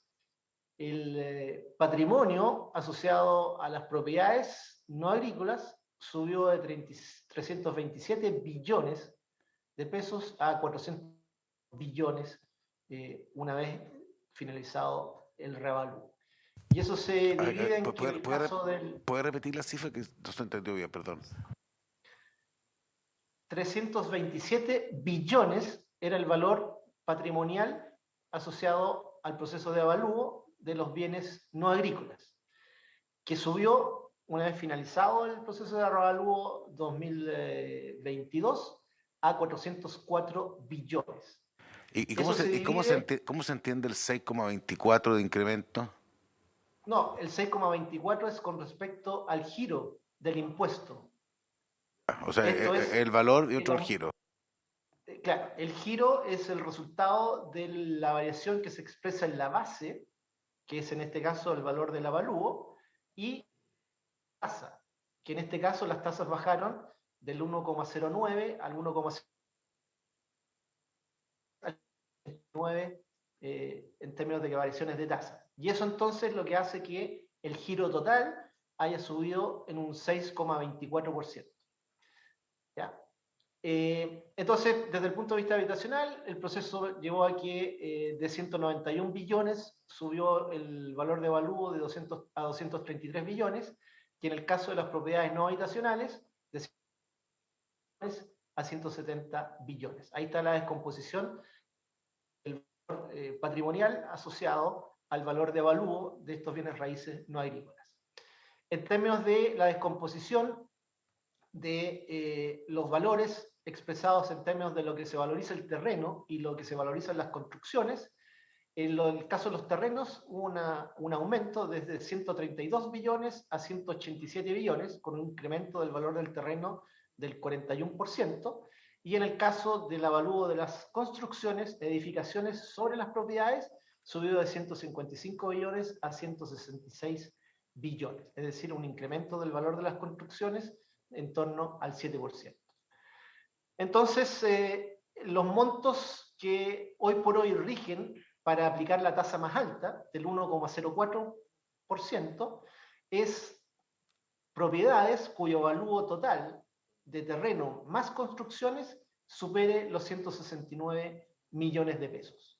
el patrimonio asociado a las propiedades no agrícolas subió de 327 billones de pesos a 400 billones una vez finalizado el reavalúo. Y eso se divide en que el caso del... ¿Puede repetir la cifra que no se entendió bien? Perdón. 327 billones era el valor patrimonial asociado al proceso de avalúo de los bienes no agrícolas, que subió una vez finalizado el proceso de avalúo 2022 a 404 billones. ¿Y cómo se entiende el 6,24 de incremento? No, el 6,24 es con respecto al giro del impuesto. O sea, el valor y otro el giro. Claro, el giro es el resultado de la variación que se expresa en la base, que es en este caso el valor del avalúo, y tasa, que en este caso las tasas bajaron del 1,09 al 1,09 en términos de variaciones de tasa. Y eso entonces lo que hace que el giro total haya subido en un 6,24%. ¿Ya? Entonces, desde el punto de vista habitacional, el proceso llevó a que de 191 billones subió el valor de avalúo de 200 a 233 billones, y en el caso de las propiedades no habitacionales, de 100 billones a 170 billones. Ahí está la descomposición del valor patrimonial asociado al valor de avalúo de estos bienes raíces no agrícolas. En términos de la descomposición de los valores expresados en términos de lo que se valoriza el terreno y lo que se valorizan las construcciones, en el caso de los terrenos hubo un aumento desde 132 billones a 187 billones, con un incremento del valor del terreno del 41%, y en el caso del avalúo de las construcciones, edificaciones sobre las propiedades, subió de 155 billones a 166 billones, es decir, un incremento del valor de las construcciones en torno al 7%. Entonces, los montos que hoy por hoy rigen para aplicar la tasa más alta, del 1,04%, es propiedades cuyo avalúo total de terreno más construcciones supere los 169 millones de pesos.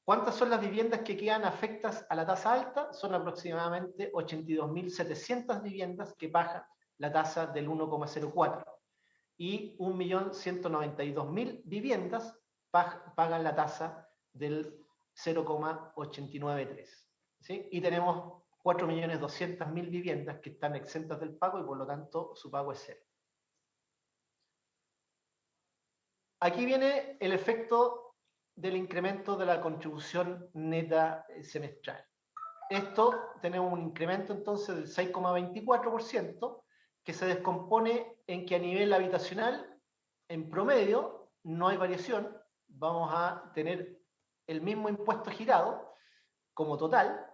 ¿Cuántas son las viviendas que quedan afectas a la tasa alta? Son aproximadamente 82.700 viviendas que pagan la tasa del 1,04 y 1.192.000 viviendas pagan la tasa del 0,893. ¿Sí? Y tenemos 4.200.000 viviendas que están exentas del pago y por lo tanto su pago es cero. Aquí viene el efecto del incremento de la contribución neta semestral. Esto, tenemos un incremento entonces del 6,24%, que se descompone en que a nivel habitacional, en promedio, no hay variación. Vamos a tener el mismo impuesto girado como total,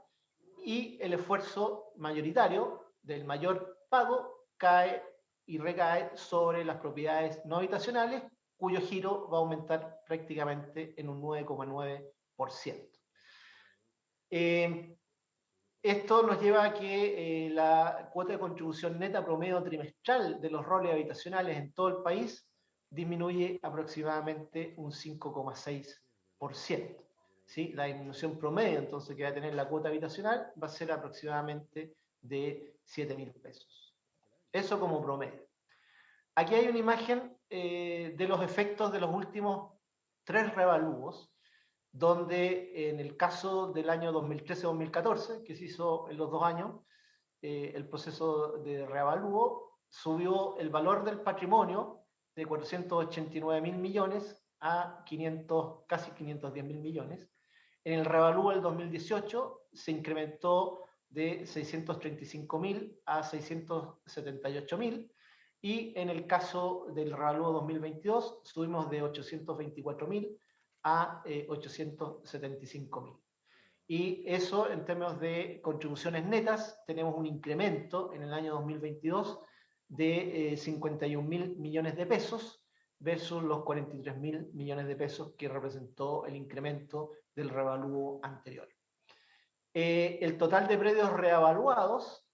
y el esfuerzo mayoritario del mayor pago cae y recae sobre las propiedades no habitacionales, cuyo giro va a aumentar prácticamente en un 9,9%. Esto nos lleva a que la cuota de contribución neta promedio trimestral de los roles habitacionales en todo el país disminuye aproximadamente un 5,6%. ¿Sí? La disminución promedio entonces que va a tener la cuota habitacional va a ser aproximadamente de 7.000 pesos. Eso como promedio. Aquí hay una imagen de los efectos de los últimos 3 revalúos, donde en el caso del año 2013-2014, que se hizo en los 2 años, el proceso de reavalúo subió el valor del patrimonio de 489.000 millones a casi 510.000 millones. En el reavalúo del 2018 se incrementó de 635.000 a 678.000. y en el caso del revalúo 2022 subimos de 824.000 a 875.000. Y eso en términos de contribuciones netas, tenemos un incremento en el año 2022 de 51.000 millones de pesos versus los 43.000 millones de pesos que representó el incremento del revalúo anterior. El total de predios reavaluados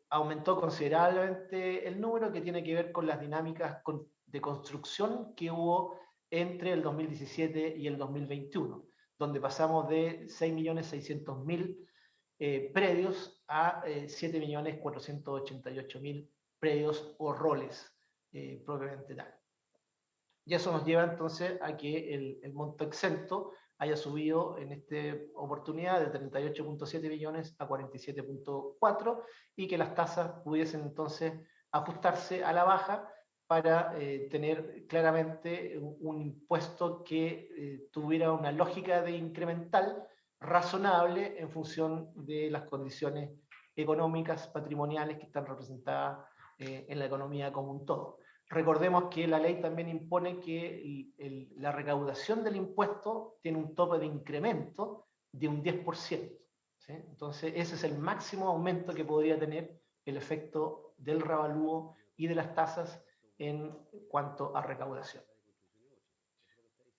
aumentó considerablemente el número, que tiene que ver con las dinámicas de construcción que hubo entre el 2017 y el 2021, donde pasamos de 6.600.000 predios a 7.488.000 predios o roles propiamente tal. Y eso nos lleva entonces a que el monto exento haya subido en esta oportunidad de 38.7 billones a 47.4 y que las tasas pudiesen entonces ajustarse a la baja para tener claramente un impuesto que tuviera una lógica de incremental razonable en función de las condiciones económicas, patrimoniales que están representadas en la economía como un todo. Recordemos que la ley también impone que la recaudación del impuesto tiene un tope de incremento de un 10%. ¿Sí? Entonces, ese es el máximo aumento que podría tener el efecto del revalúo y de las tasas en cuanto a recaudación.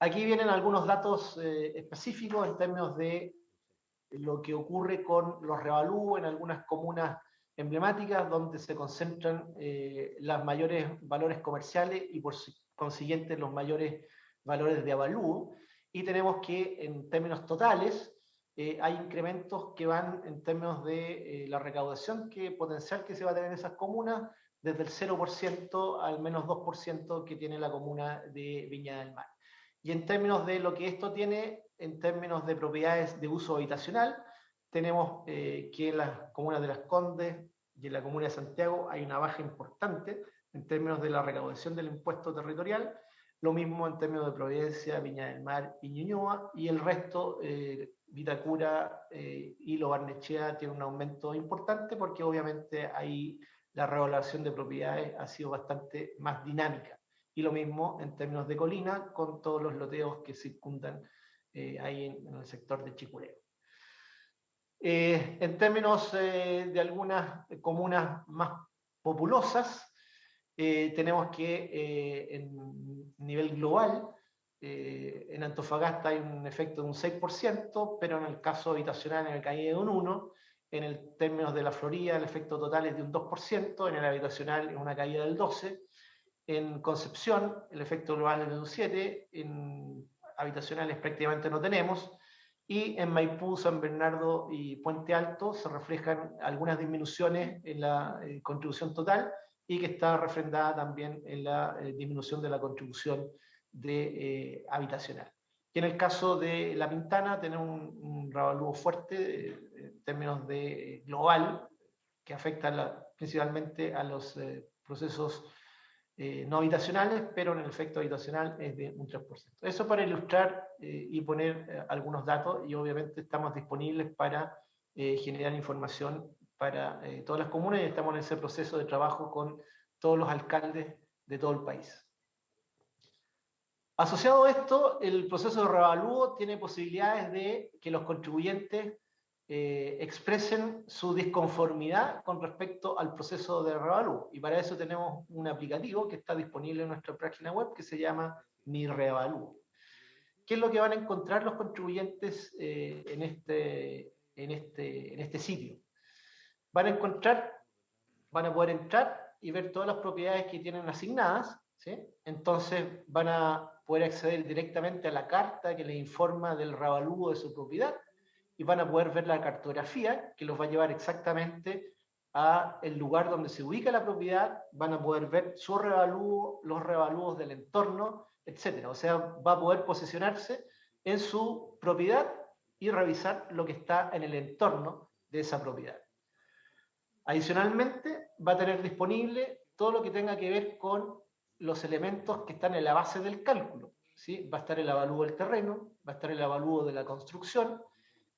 Aquí vienen algunos datos específicos en términos de lo que ocurre con los revalúos en algunas comunas emblemáticas donde se concentran los mayores valores comerciales y por consiguiente los mayores valores de avalúo, y tenemos que en términos totales hay incrementos que van en términos de la recaudación potencial que se va a tener en esas comunas, desde el 0% al menos 2% que tiene la comuna de Viña del Mar. Y en términos de lo que esto tiene, en términos de propiedades de uso habitacional, tenemos que en las comunas de Las Condes y en la comuna de Santiago hay una baja importante en términos de la recaudación del impuesto territorial, lo mismo en términos de Providencia, Viña del Mar y Ñuñoa, y el resto, Vitacura y Lo Barnechea, tiene un aumento importante porque obviamente ahí la revaluación de propiedades ha sido bastante más dinámica. Y lo mismo en términos de Colina, con todos los loteos que circundan ahí en el sector de Chicureo. En términos de algunas comunas más populosas, tenemos que en nivel global, en Antofagasta hay un efecto de un 6%, pero en el caso habitacional en el caída de un 1%, en el términos de la Florida el efecto total es de un 2%, en el habitacional es una caída del 12%, en Concepción el efecto global es de un 7%, en habitacionales prácticamente no tenemos, y en Maipú, San Bernardo y Puente Alto se reflejan algunas disminuciones en la contribución total y que está refrendada también en la disminución de la contribución habitacional. Y en el caso de La Pintana tenemos un revalúo fuerte en términos de global que afecta principalmente a los procesos no habitacionales, pero en el efecto habitacional es de un 3%. Eso para ilustrar y poner algunos datos, y obviamente estamos disponibles para generar información para todas las comunas, y estamos en ese proceso de trabajo con todos los alcaldes de todo el país. Asociado a esto, el proceso de revalúo tiene posibilidades de que los contribuyentes expresen su disconformidad con respecto al proceso de revalúo. Y para eso tenemos un aplicativo que está disponible en nuestra página web que se llama Mi Revalúo. ¿Qué es lo que van a encontrar los contribuyentes en este sitio? Van a poder entrar y ver todas las propiedades que tienen asignadas, ¿sí? Entonces van a poder acceder directamente a la carta que les informa del revalúo de su propiedad, y van a poder ver la cartografía que los va a llevar exactamente a el lugar donde se ubica la propiedad, van a poder ver su revalúo, los revalúos del entorno, etc. O sea, va a poder posicionarse en su propiedad y revisar lo que está en el entorno de esa propiedad. Adicionalmente, va a tener disponible todo lo que tenga que ver con los elementos que están en la base del cálculo, ¿sí? Va a estar el avalúo del terreno, va a estar el avalúo de la construcción,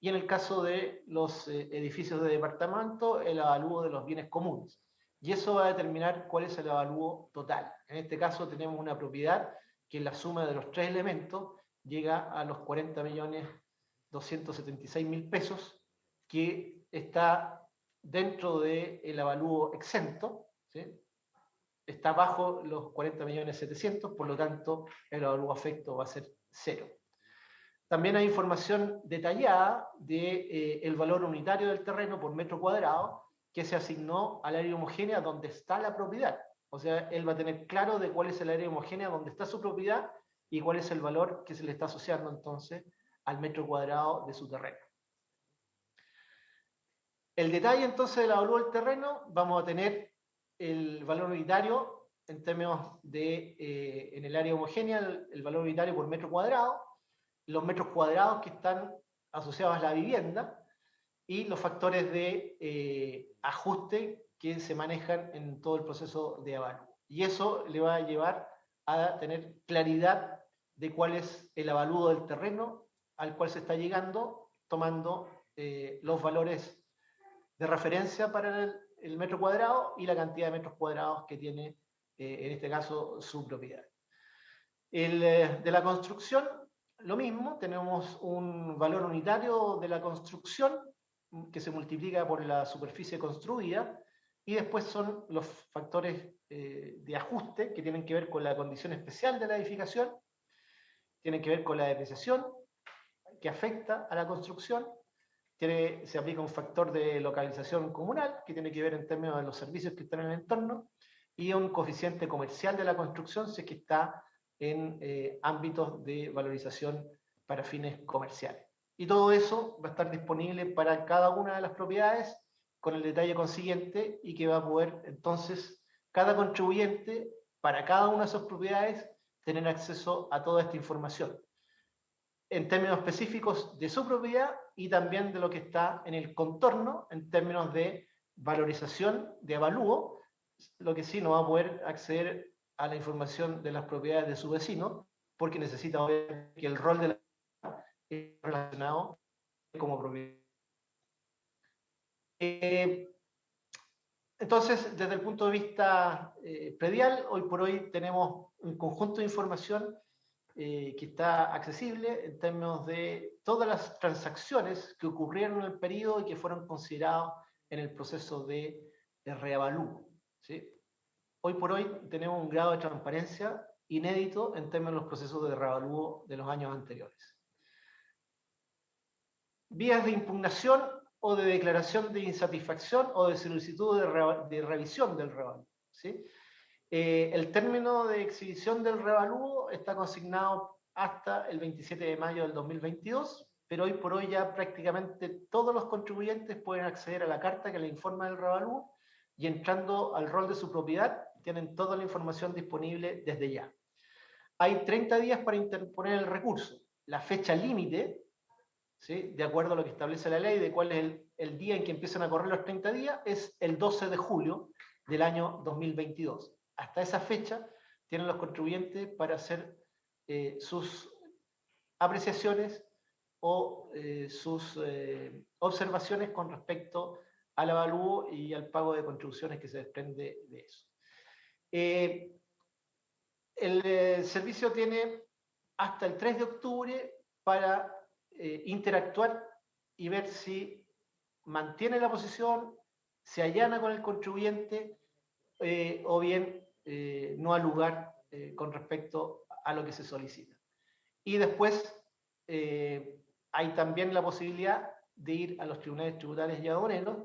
y en el caso de los edificios de departamento, el avalúo de los bienes comunes. y eso va a determinar cuál es el avalúo total. En este caso tenemos una propiedad que en la suma de los 3 elementos llega a los 40.276.000 pesos, que está dentro del avalúo exento, ¿sí? Está bajo los 40.700.000, por lo tanto el avalúo afecto va a ser 0. También hay información detallada del valor unitario del terreno por metro cuadrado que se asignó al área homogénea donde está la propiedad. O sea, él va a tener claro de cuál es el área homogénea donde está su propiedad y cuál es el valor que se le está asociando entonces al metro cuadrado de su terreno. El detalle entonces del avalúo del terreno, vamos a tener el valor unitario en términos de, en el área homogénea, el valor unitario por metro cuadrado, los metros cuadrados que están asociados a la vivienda y los factores de ajuste que se manejan en todo el proceso de avalúo. Y eso le va a llevar a tener claridad de cuál es el avalúo del terreno al cual se está llegando, tomando los valores de referencia para el metro cuadrado y la cantidad de metros cuadrados que tiene, en este caso, su propiedad. De la construcción, lo mismo, tenemos un valor unitario de la construcción que se multiplica por la superficie construida, y después son los factores de ajuste que tienen que ver con la condición especial de la edificación, tienen que ver con la depreciación que afecta a la construcción, se aplica un factor de localización comunal que tiene que ver en términos de los servicios que están en el entorno, y un coeficiente comercial de la construcción si es que está en ámbitos de valorización para fines comerciales. Y todo eso va a estar disponible para cada una de las propiedades con el detalle consiguiente, y que va a poder entonces cada contribuyente para cada una de esas propiedades tener acceso a toda esta información en términos específicos de su propiedad y también de lo que está en el contorno en términos de valorización, de avalúo. Lo que sí no va a poder acceder a la información de las propiedades de su vecino, porque necesita ver que el rol de la es relacionado como propiedad. Entonces, desde el punto de vista predial, hoy por hoy tenemos un conjunto de información que está accesible en términos de todas las transacciones que ocurrieron en el periodo y que fueron consideradas en el proceso de reavalúo, ¿sí? Hoy por hoy tenemos un grado de transparencia inédito en términos de los procesos de reavalúo de los años anteriores. Vías de impugnación o de declaración de insatisfacción o de solicitud de revisión del reavalúo, ¿sí? El término de exhibición del reavalúo está consignado hasta el 27 de mayo del 2022, pero hoy por hoy ya prácticamente todos los contribuyentes pueden acceder a la carta que le informa del reavalúo, y entrando al rol de su propiedad tienen toda la información disponible desde ya. Hay 30 días para interponer el recurso. La fecha límite, ¿sí?, de acuerdo a lo que establece la ley de cuál es el día en que empiezan a correr los 30 días, es el 12 de julio del año 2022. Hasta esa fecha tienen los contribuyentes para hacer sus apreciaciones o sus observaciones con respecto al avalúo y al pago de contribuciones que se desprende de eso. El servicio tiene hasta el 3 de octubre para interactuar y ver si mantiene la posición, se allana con el contribuyente o bien no al lugar con respecto a lo que se solicita. Y después hay también la posibilidad de ir a los tribunales tributarios y aduaneros,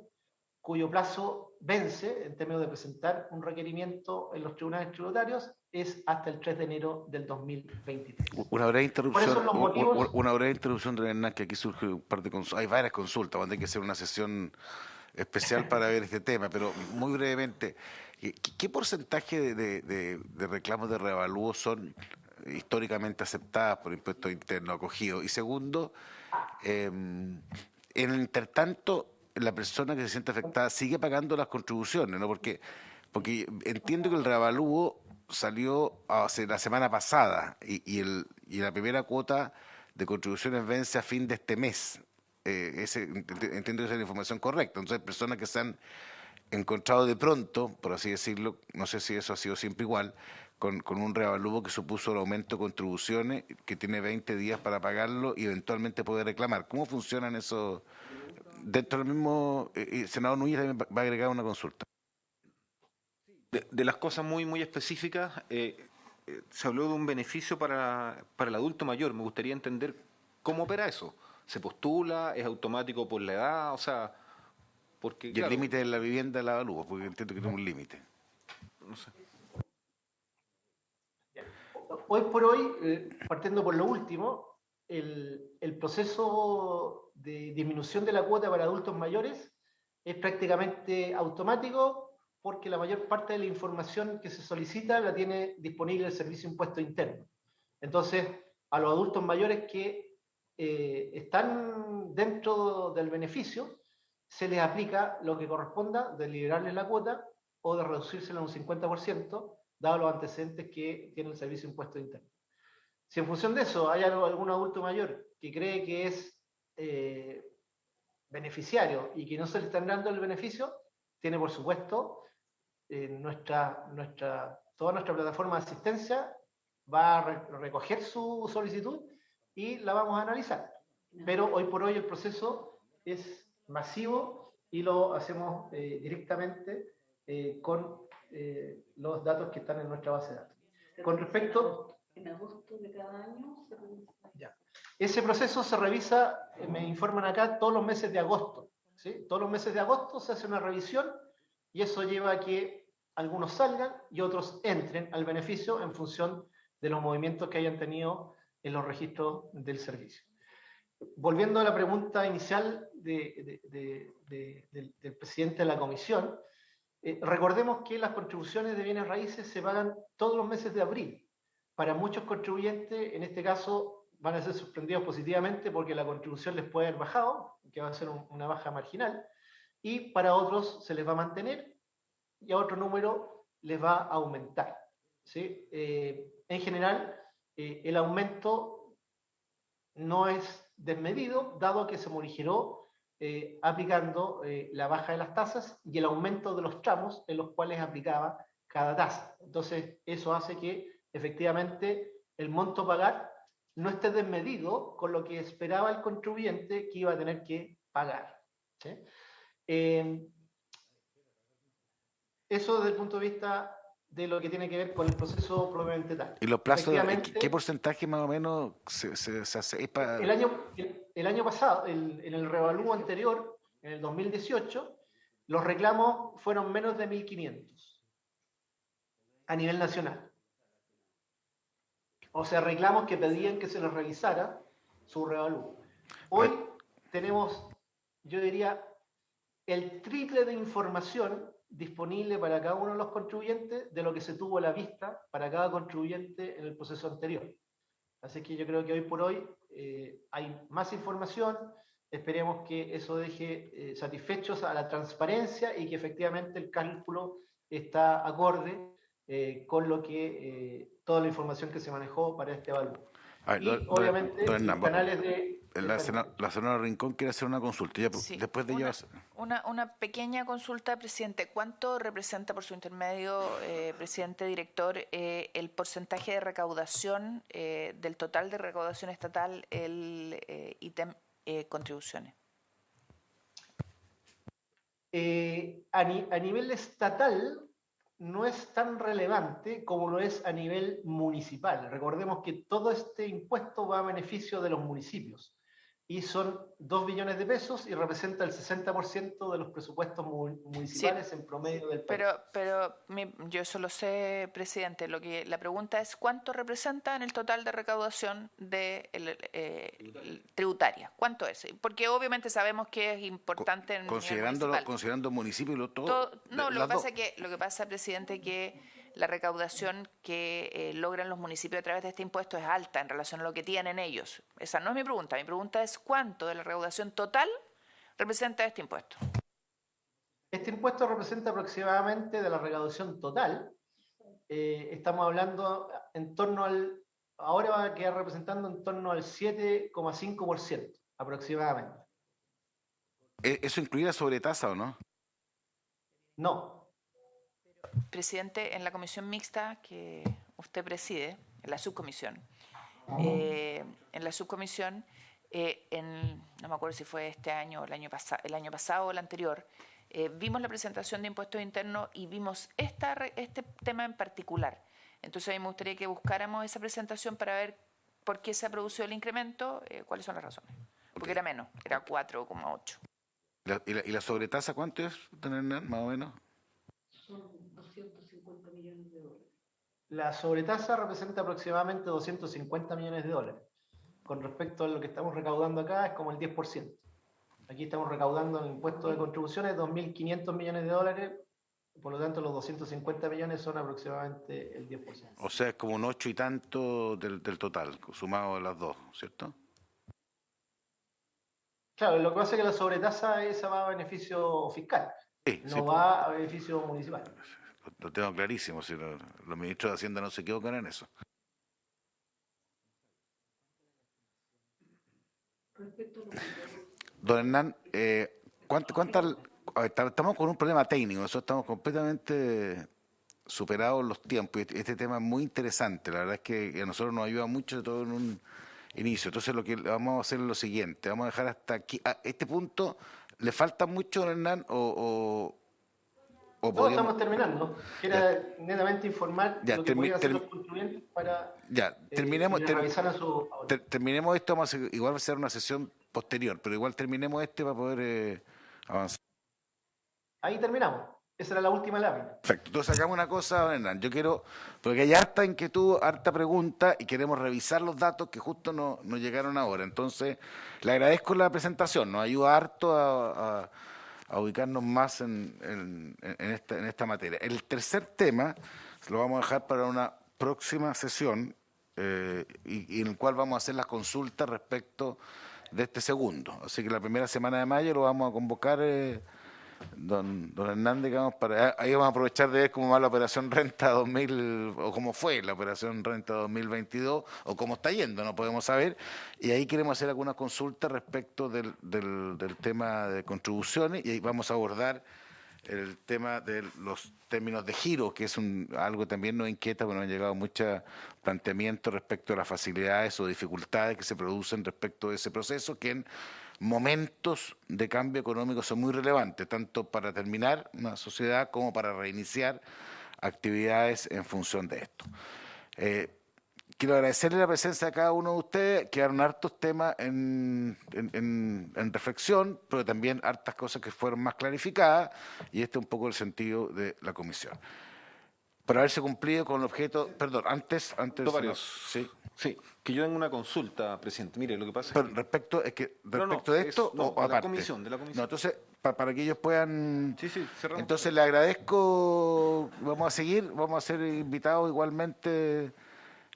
cuyo plazo vence en términos de presentar un requerimiento en los tribunales tributarios, es hasta el 3 de enero del 2023. Una breve interrupción, Por eso los motivos... una breve interrupción, don Hernán, que aquí surge un par de consultas. Hay varias consultas, van a tener que hacer una sesión especial para ver este tema, pero muy brevemente, ¿qué porcentaje de reclamos de reavalúo son históricamente aceptadas por impuestos internos acogidos? Y segundo, en el intertanto, la persona que se siente afectada sigue pagando las contribuciones, ¿no? Porque entiendo que el reavalúo salió hace la semana pasada y la primera cuota de contribuciones vence a fin de este mes. Entiendo que esa es la información correcta. Entonces, personas que están encontrado de pronto, por así decirlo, no sé si eso ha sido siempre igual, con un reavalúo que supuso el aumento de contribuciones, que tiene 20 días para pagarlo y eventualmente poder reclamar. ¿Cómo funcionan eso? Dentro del mismo, senador Núñez también va a agregar una consulta. De las cosas muy específicas, se habló de un beneficio para el adulto mayor. Me gustaría entender cómo opera eso. ¿Se postula? ¿Es automático por la edad? O sea, porque, Y el claro, límite de la vivienda la avalúo, porque entiendo que tiene un límite. no sé. Hoy por hoy, partiendo por lo último, el proceso de disminución de la cuota para adultos mayores es prácticamente automático porque la mayor parte de la información que se solicita la tiene disponible el Servicio de Impuesto Interno. Entonces, a los adultos mayores que están dentro del beneficio, se les aplica lo que corresponda de liberarles la cuota o de reducírsela un 50%, dado los antecedentes que tiene el Servicio de Impuesto Interno. Si en función de eso hay algún adulto mayor que cree que es beneficiario y que no se le están dando el beneficio, tiene por supuesto toda nuestra plataforma de asistencia va a recoger su solicitud y la vamos a analizar. Pero hoy por hoy el proceso es masivo y lo hacemos directamente con los datos que están en nuestra base de datos. Con respecto... En agosto de cada año se revisa. Ya. Ese proceso se revisa, me informan acá, todos los meses de agosto. ¿Sí? Todos los meses de agosto se hace una revisión y eso lleva a que algunos salgan y otros entren al beneficio en función de los movimientos que hayan tenido en los registros del servicio. Volviendo a la pregunta inicial del presidente de la comisión, recordemos que las contribuciones de bienes raíces se pagan todos los meses de abril. Para muchos contribuyentes, en este caso, van a ser sorprendidos positivamente porque la contribución les puede haber bajado, que va a ser una baja marginal, y para otros se les va a mantener y a otro número les va a aumentar. ¿Sí? En general, el aumento no es desmedido, dado que se morigeró aplicando la baja de las tasas y el aumento de los tramos en los cuales aplicaba cada tasa. Entonces, eso hace que efectivamente el monto a pagar no esté desmedido con lo que esperaba el contribuyente que iba a tener que pagar. ¿Sí? Eso desde el punto de vista de lo que tiene que ver con el proceso propiamente tal. ¿Y los plazos, qué porcentaje más o menos se hace para...? El año pasado, en el revalúo anterior, en el 2018, los reclamos fueron menos de 1.500 a nivel nacional. O sea, reclamos que pedían que se les revisara su revalúo. Hoy tenemos, yo diría, el triple de información disponible para cada uno de los contribuyentes de lo que se tuvo a la vista para cada contribuyente en el proceso anterior. Así que yo creo que hoy por hoy hay más información, esperemos que eso deje satisfechos a la transparencia y que efectivamente el cálculo está acorde con lo que toda la información que se manejó para este evalúo. Y obviamente los canales de... La senadora Rincón quiere hacer una consulta. Ya, sí, después de una pequeña consulta, presidente. ¿Cuánto representa, por su intermedio, presidente director, el porcentaje de recaudación del total de recaudación estatal, el ítem contribuciones? A nivel estatal no es tan relevante como lo es a nivel municipal. Recordemos que todo este impuesto va a beneficio de los municipios y son 2 billones de pesos y representa el 60% de los presupuestos municipales, sí, en promedio del país. Pero yo eso lo sé, presidente. La pregunta es ¿cuánto representa en el total de recaudación tributaria? ¿Cuánto es? Porque obviamente sabemos que es importante en considerando municipios y todo. No, lo que pasa, presidente, que la recaudación que logran los municipios a través de este impuesto es alta en relación a lo que tienen ellos. Esa no es mi pregunta. Mi pregunta es ¿cuánto de la recaudación total representa este impuesto? Este impuesto representa aproximadamente de la recaudación total. Estamos hablando en torno al... Ahora va a quedar representando en torno al 7,5% aproximadamente. ¿Eso incluye la sobretasa o no? No. Presidente, en la comisión mixta que usted preside, en la subcomisión, no me acuerdo si fue este año o el año pasado o el anterior, vimos la presentación de impuestos internos y vimos este tema en particular. Entonces a mí me gustaría que buscáramos esa presentación para ver por qué se ha producido el incremento, cuáles son las razones. Porque era menos, era 4,8. ¿Y la sobretasa cuánto es, don Hernán, más o menos? Son 250 millones de dólares. La sobretasa representa aproximadamente 250 millones de dólares. Con respecto a lo que estamos recaudando acá, es como el 10%. Aquí estamos recaudando en impuestos de contribuciones 2.500 millones de dólares, por lo tanto los 250 millones son aproximadamente el 10%. O sea, es como un 8 y tanto del total, sumado a las dos, ¿cierto? Claro, lo que pasa es que la sobretasa esa va a beneficio fiscal, Sí, no sí, va a beneficio municipal. lo tengo clarísimo, si los ministros de Hacienda no se equivocan en eso. Respecto a lo que Don Hernán, estamos con un problema técnico, nosotros estamos completamente superados los tiempos y este tema es muy interesante, la verdad es que a nosotros nos ayuda mucho todo en un inicio. Entonces lo que vamos a hacer es lo siguiente, vamos a dejar hasta aquí, a este punto, ¿le falta mucho, don Hernán, o No, podríamos... estamos terminando. Era netamente informar Ya, lo que podían hacer los contribuyentes para terminemos terminemos esto, vamos a igual va a ser una sesión posterior, pero igual terminemos para poder avanzar. Ahí terminamos. Esa era la última lámina. Perfecto. Entonces hagamos una cosa, don Hernán. Yo quiero, porque hay harta inquietud, harta pregunta y queremos revisar los datos que justo nos llegaron ahora. Entonces, le agradezco la presentación, nos ayuda harto a ubicarnos más en esta materia. El tercer tema lo vamos a dejar para una próxima sesión y en el cual vamos a hacer las consultas respecto de este segundo. Así que la primera semana de mayo lo vamos a convocar, don Hernández, ahí vamos a aprovechar de ver cómo va la operación Renta 2000, o cómo fue la operación Renta 2022, o cómo está yendo, no podemos saber, y ahí queremos hacer algunas consultas respecto del tema de contribuciones, y ahí vamos a abordar el tema de los términos de giro, que es algo que también nos inquieta, porque nos han llegado muchos planteamientos respecto a las facilidades o dificultades que se producen respecto de ese proceso, que en momentos de cambio económico son muy relevantes, tanto para terminar una sociedad como para reiniciar actividades en función de esto. Quiero agradecerle la presencia de cada uno de ustedes. Quedaron hartos temas en reflexión, pero también hartas cosas que fueron más clarificadas, y este es un poco el sentido de la comisión. Por haberse cumplido con el objeto, perdón, antes sí, que yo tengo una consulta, presidente. Mire, lo que pasa es que respecto de esto o aparte. De la comisión. No, entonces, para que ellos puedan. Sí, cerramos. Entonces le agradezco. Vamos a seguir, vamos a ser invitados igualmente.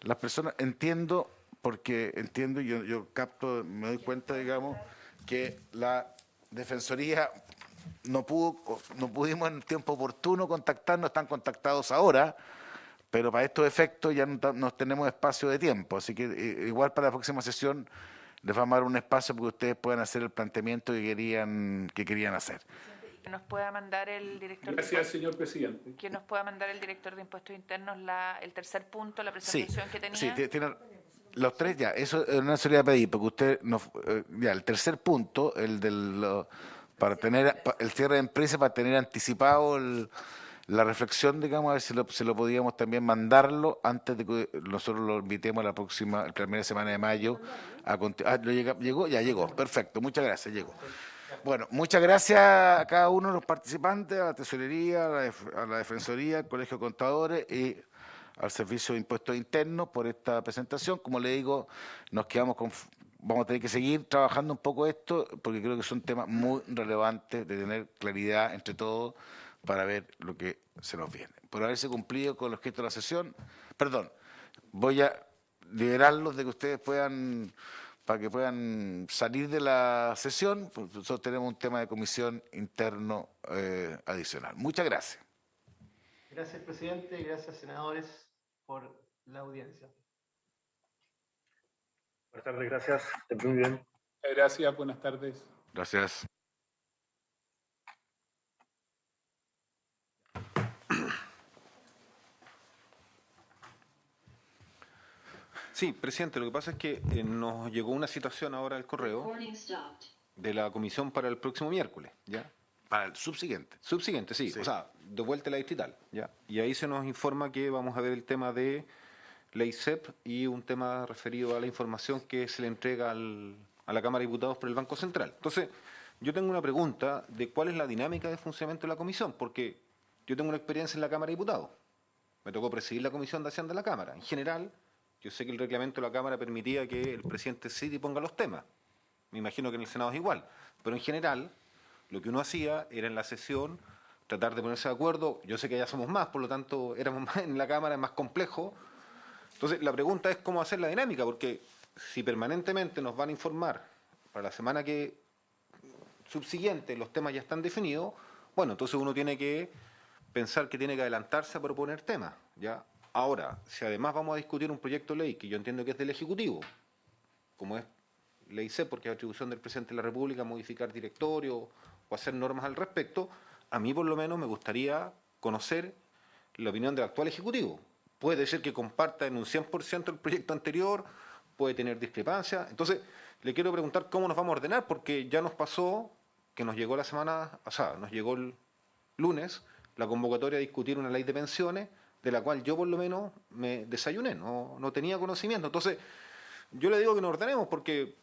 Las personas, entiendo, yo capto, me doy cuenta, digamos, que la Defensoría no pudimos en el tiempo oportuno contactarnos, están contactados ahora, pero para estos efectos ya no tenemos espacio de tiempo, así que igual para la próxima sesión les vamos a dar un espacio para que ustedes puedan hacer el planteamiento que querían hacer. Que nos pueda mandar el director. Gracias, señor presidente. Que nos pueda mandar el director de Impuestos Internos el tercer punto, la presentación que tenía. Sí, tiene los tres ya. Eso no se le iba a pedir, porque usted ya el tercer punto, para tener el cierre de empresa, para tener anticipado la reflexión, digamos, a ver si lo podíamos también mandarlo antes de que nosotros lo invitemos a la primera semana de mayo. Llegó, perfecto, muchas gracias, llegó. Bueno, muchas gracias a cada uno de los participantes, a la Tesorería, a la Defensoría, al Colegio de Contadores y al Servicio de Impuestos Internos por esta presentación. Como le digo, vamos a tener que seguir trabajando un poco esto, porque creo que son temas muy relevantes de tener claridad entre todos para ver lo que se nos viene. Por haberse cumplido con los objetos de la sesión, voy a liberarlos de que ustedes para que puedan salir de la sesión, pues nosotros tenemos un tema de comisión interno adicional. Muchas gracias. Gracias, presidente, y gracias, senadores, por la audiencia. Buenas tardes, gracias. Muy bien. Gracias, buenas tardes. Gracias. Sí, presidente, lo que pasa es que nos llegó una citación ahora al correo de la comisión para el próximo miércoles, ¿ya? Para el subsiguiente. Subsiguiente, sí. O sea, de vuelta a la distrital, ¿ya? Y ahí se nos informa que vamos a ver el tema de la ISEP y un tema referido a la información que se le entrega a la Cámara de Diputados por el Banco Central. Entonces, yo tengo una pregunta de cuál es la dinámica de funcionamiento de la comisión, porque yo tengo una experiencia en la Cámara de Diputados. Me tocó presidir la Comisión de Hacienda de la Cámara. En general, yo sé que el reglamento de la Cámara permitía que el presidente sí ponga los temas. Me imagino que en el Senado es igual. Pero en general, lo que uno hacía era en la sesión tratar de ponerse de acuerdo. Yo sé que ya somos más, por lo tanto, éramos más en la Cámara, es más complejo. Entonces, la pregunta es cómo hacer la dinámica, porque si permanentemente nos van a informar para la semana que subsiguiente los temas ya están definidos, bueno, entonces uno tiene que pensar que tiene que adelantarse a proponer temas, ¿ya? Ahora, si además vamos a discutir un proyecto de ley que yo entiendo que es del Ejecutivo, como es ley C, porque es atribución del Presidente de la República modificar directorio o hacer normas al respecto, a mí por lo menos me gustaría conocer la opinión del actual Ejecutivo. Puede ser que comparta en un 100% el proyecto anterior, puede tener discrepancias. Entonces, le quiero preguntar cómo nos vamos a ordenar, porque ya nos pasó que nos llegó nos llegó el lunes la convocatoria a discutir una ley de pensiones, de la cual yo por lo menos me desayuné, no tenía conocimiento. Entonces, yo le digo que nos ordenemos, porque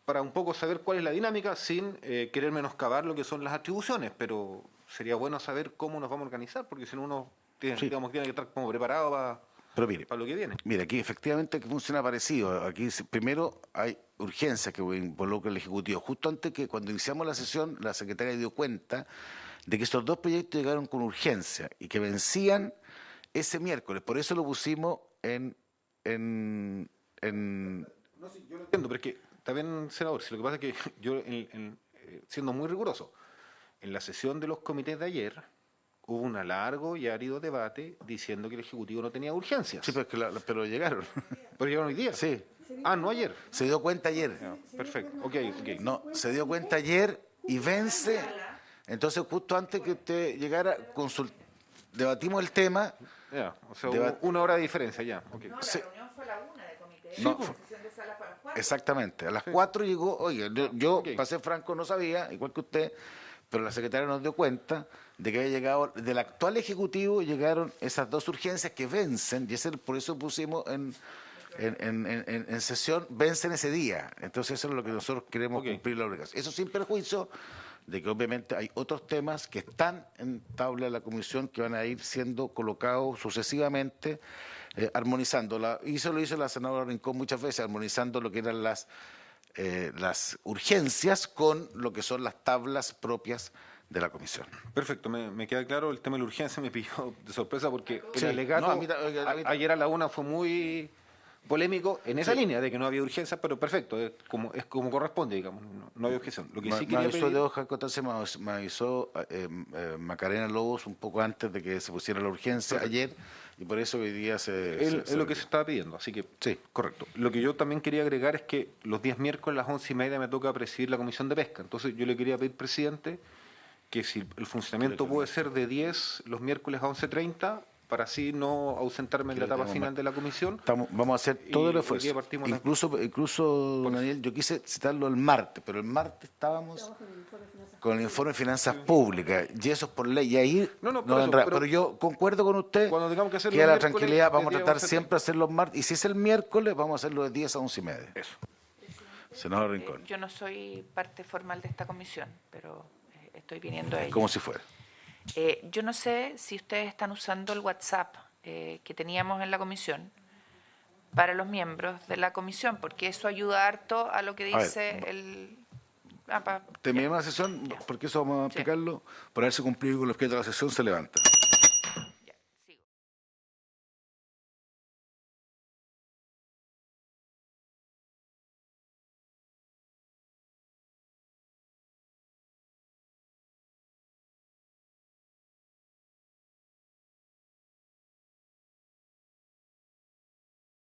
para un poco saber cuál es la dinámica, sin querer menoscabar lo que son las atribuciones, pero sería bueno saber cómo nos vamos a organizar, porque si no uno tiene que estar como preparado para lo que viene. Mira, aquí efectivamente funciona parecido. Aquí primero hay urgencia que involucra el Ejecutivo. Justo antes que cuando iniciamos la sesión, la secretaria dio cuenta de que estos dos proyectos llegaron con urgencia y que vencían ese miércoles. Por eso lo pusimos en... No, sí, yo lo entiendo, pero es que también, senador, si lo que pasa es que yo, siendo muy riguroso, en la sesión de los comités de ayer hubo un largo y árido debate diciendo que el Ejecutivo no tenía urgencias. Sí, pero llegaron. ¿Pero llegaron hoy día? Sí. Ah, no ayer. Se dio cuenta ayer. Ya, perfecto, ok. No, se dio cuenta ayer y vence. Entonces, justo antes que usted llegara, debatimos el tema. Ya, o sea, hubo una hora de diferencia ya. Okay. No, la reunión fue a la 1 de comité. No, La sesión de sala fue a las 4. Exactamente. A las 4 llegó, oye, yo para ser franco no sabía, igual que usted, pero la secretaria nos dio cuenta de que había llegado, del actual Ejecutivo llegaron esas dos urgencias que vencen, y por eso pusimos en sesión, vencen ese día. Entonces eso es lo que nosotros queremos cumplir la obligación. Eso sin perjuicio de que obviamente hay otros temas que están en tabla de la comisión que van a ir siendo colocados sucesivamente, armonizando. Y eso lo hizo la senadora Rincón muchas veces, armonizando lo que eran las urgencias con lo que son las tablas propias de la comisión. Perfecto, me queda claro. El tema de la urgencia me pilló de sorpresa porque el Sí, alegato no, a mí ayer a la 1 fue muy polémico en esa línea de que no había urgencia, pero perfecto, es como corresponde, digamos, no hay objeción. Lo que sí quería pedir... me avisó Macarena Lobos un poco antes de que se pusiera la urgencia ayer, y por eso hoy día es lo que se estaba pidiendo, así que sí, correcto. Lo que yo también quería agregar es que los días miércoles a las 11:30 me toca presidir la Comisión de Pesca, entonces yo le quería pedir, presidente, que si el funcionamiento puede ser de 10 los miércoles a 11:30, para así no ausentarme en la etapa final de la comisión. Vamos a hacer todo el esfuerzo. Incluso, don Daniel, yo quise citarlo el martes, pero el martes estábamos con el informe de finanzas públicas, y eso es por ley. Y ahí pero yo concuerdo con usted que a la tranquilidad vamos a tratar siempre de hacerlo los martes, y si es el miércoles, vamos a hacerlo de 10 a 11:30. Eso. Senador Rincón. Yo no soy parte formal de esta comisión, pero estoy viniendo a ella. Como si fuera. Yo no sé si ustedes están usando el WhatsApp que teníamos en la comisión para los miembros de la comisión, porque eso ayuda harto a lo que dice el... Terminemos la sesión, porque eso vamos a explicarlo. Por haberse cumplido con los objetos de la sesión, se levanta.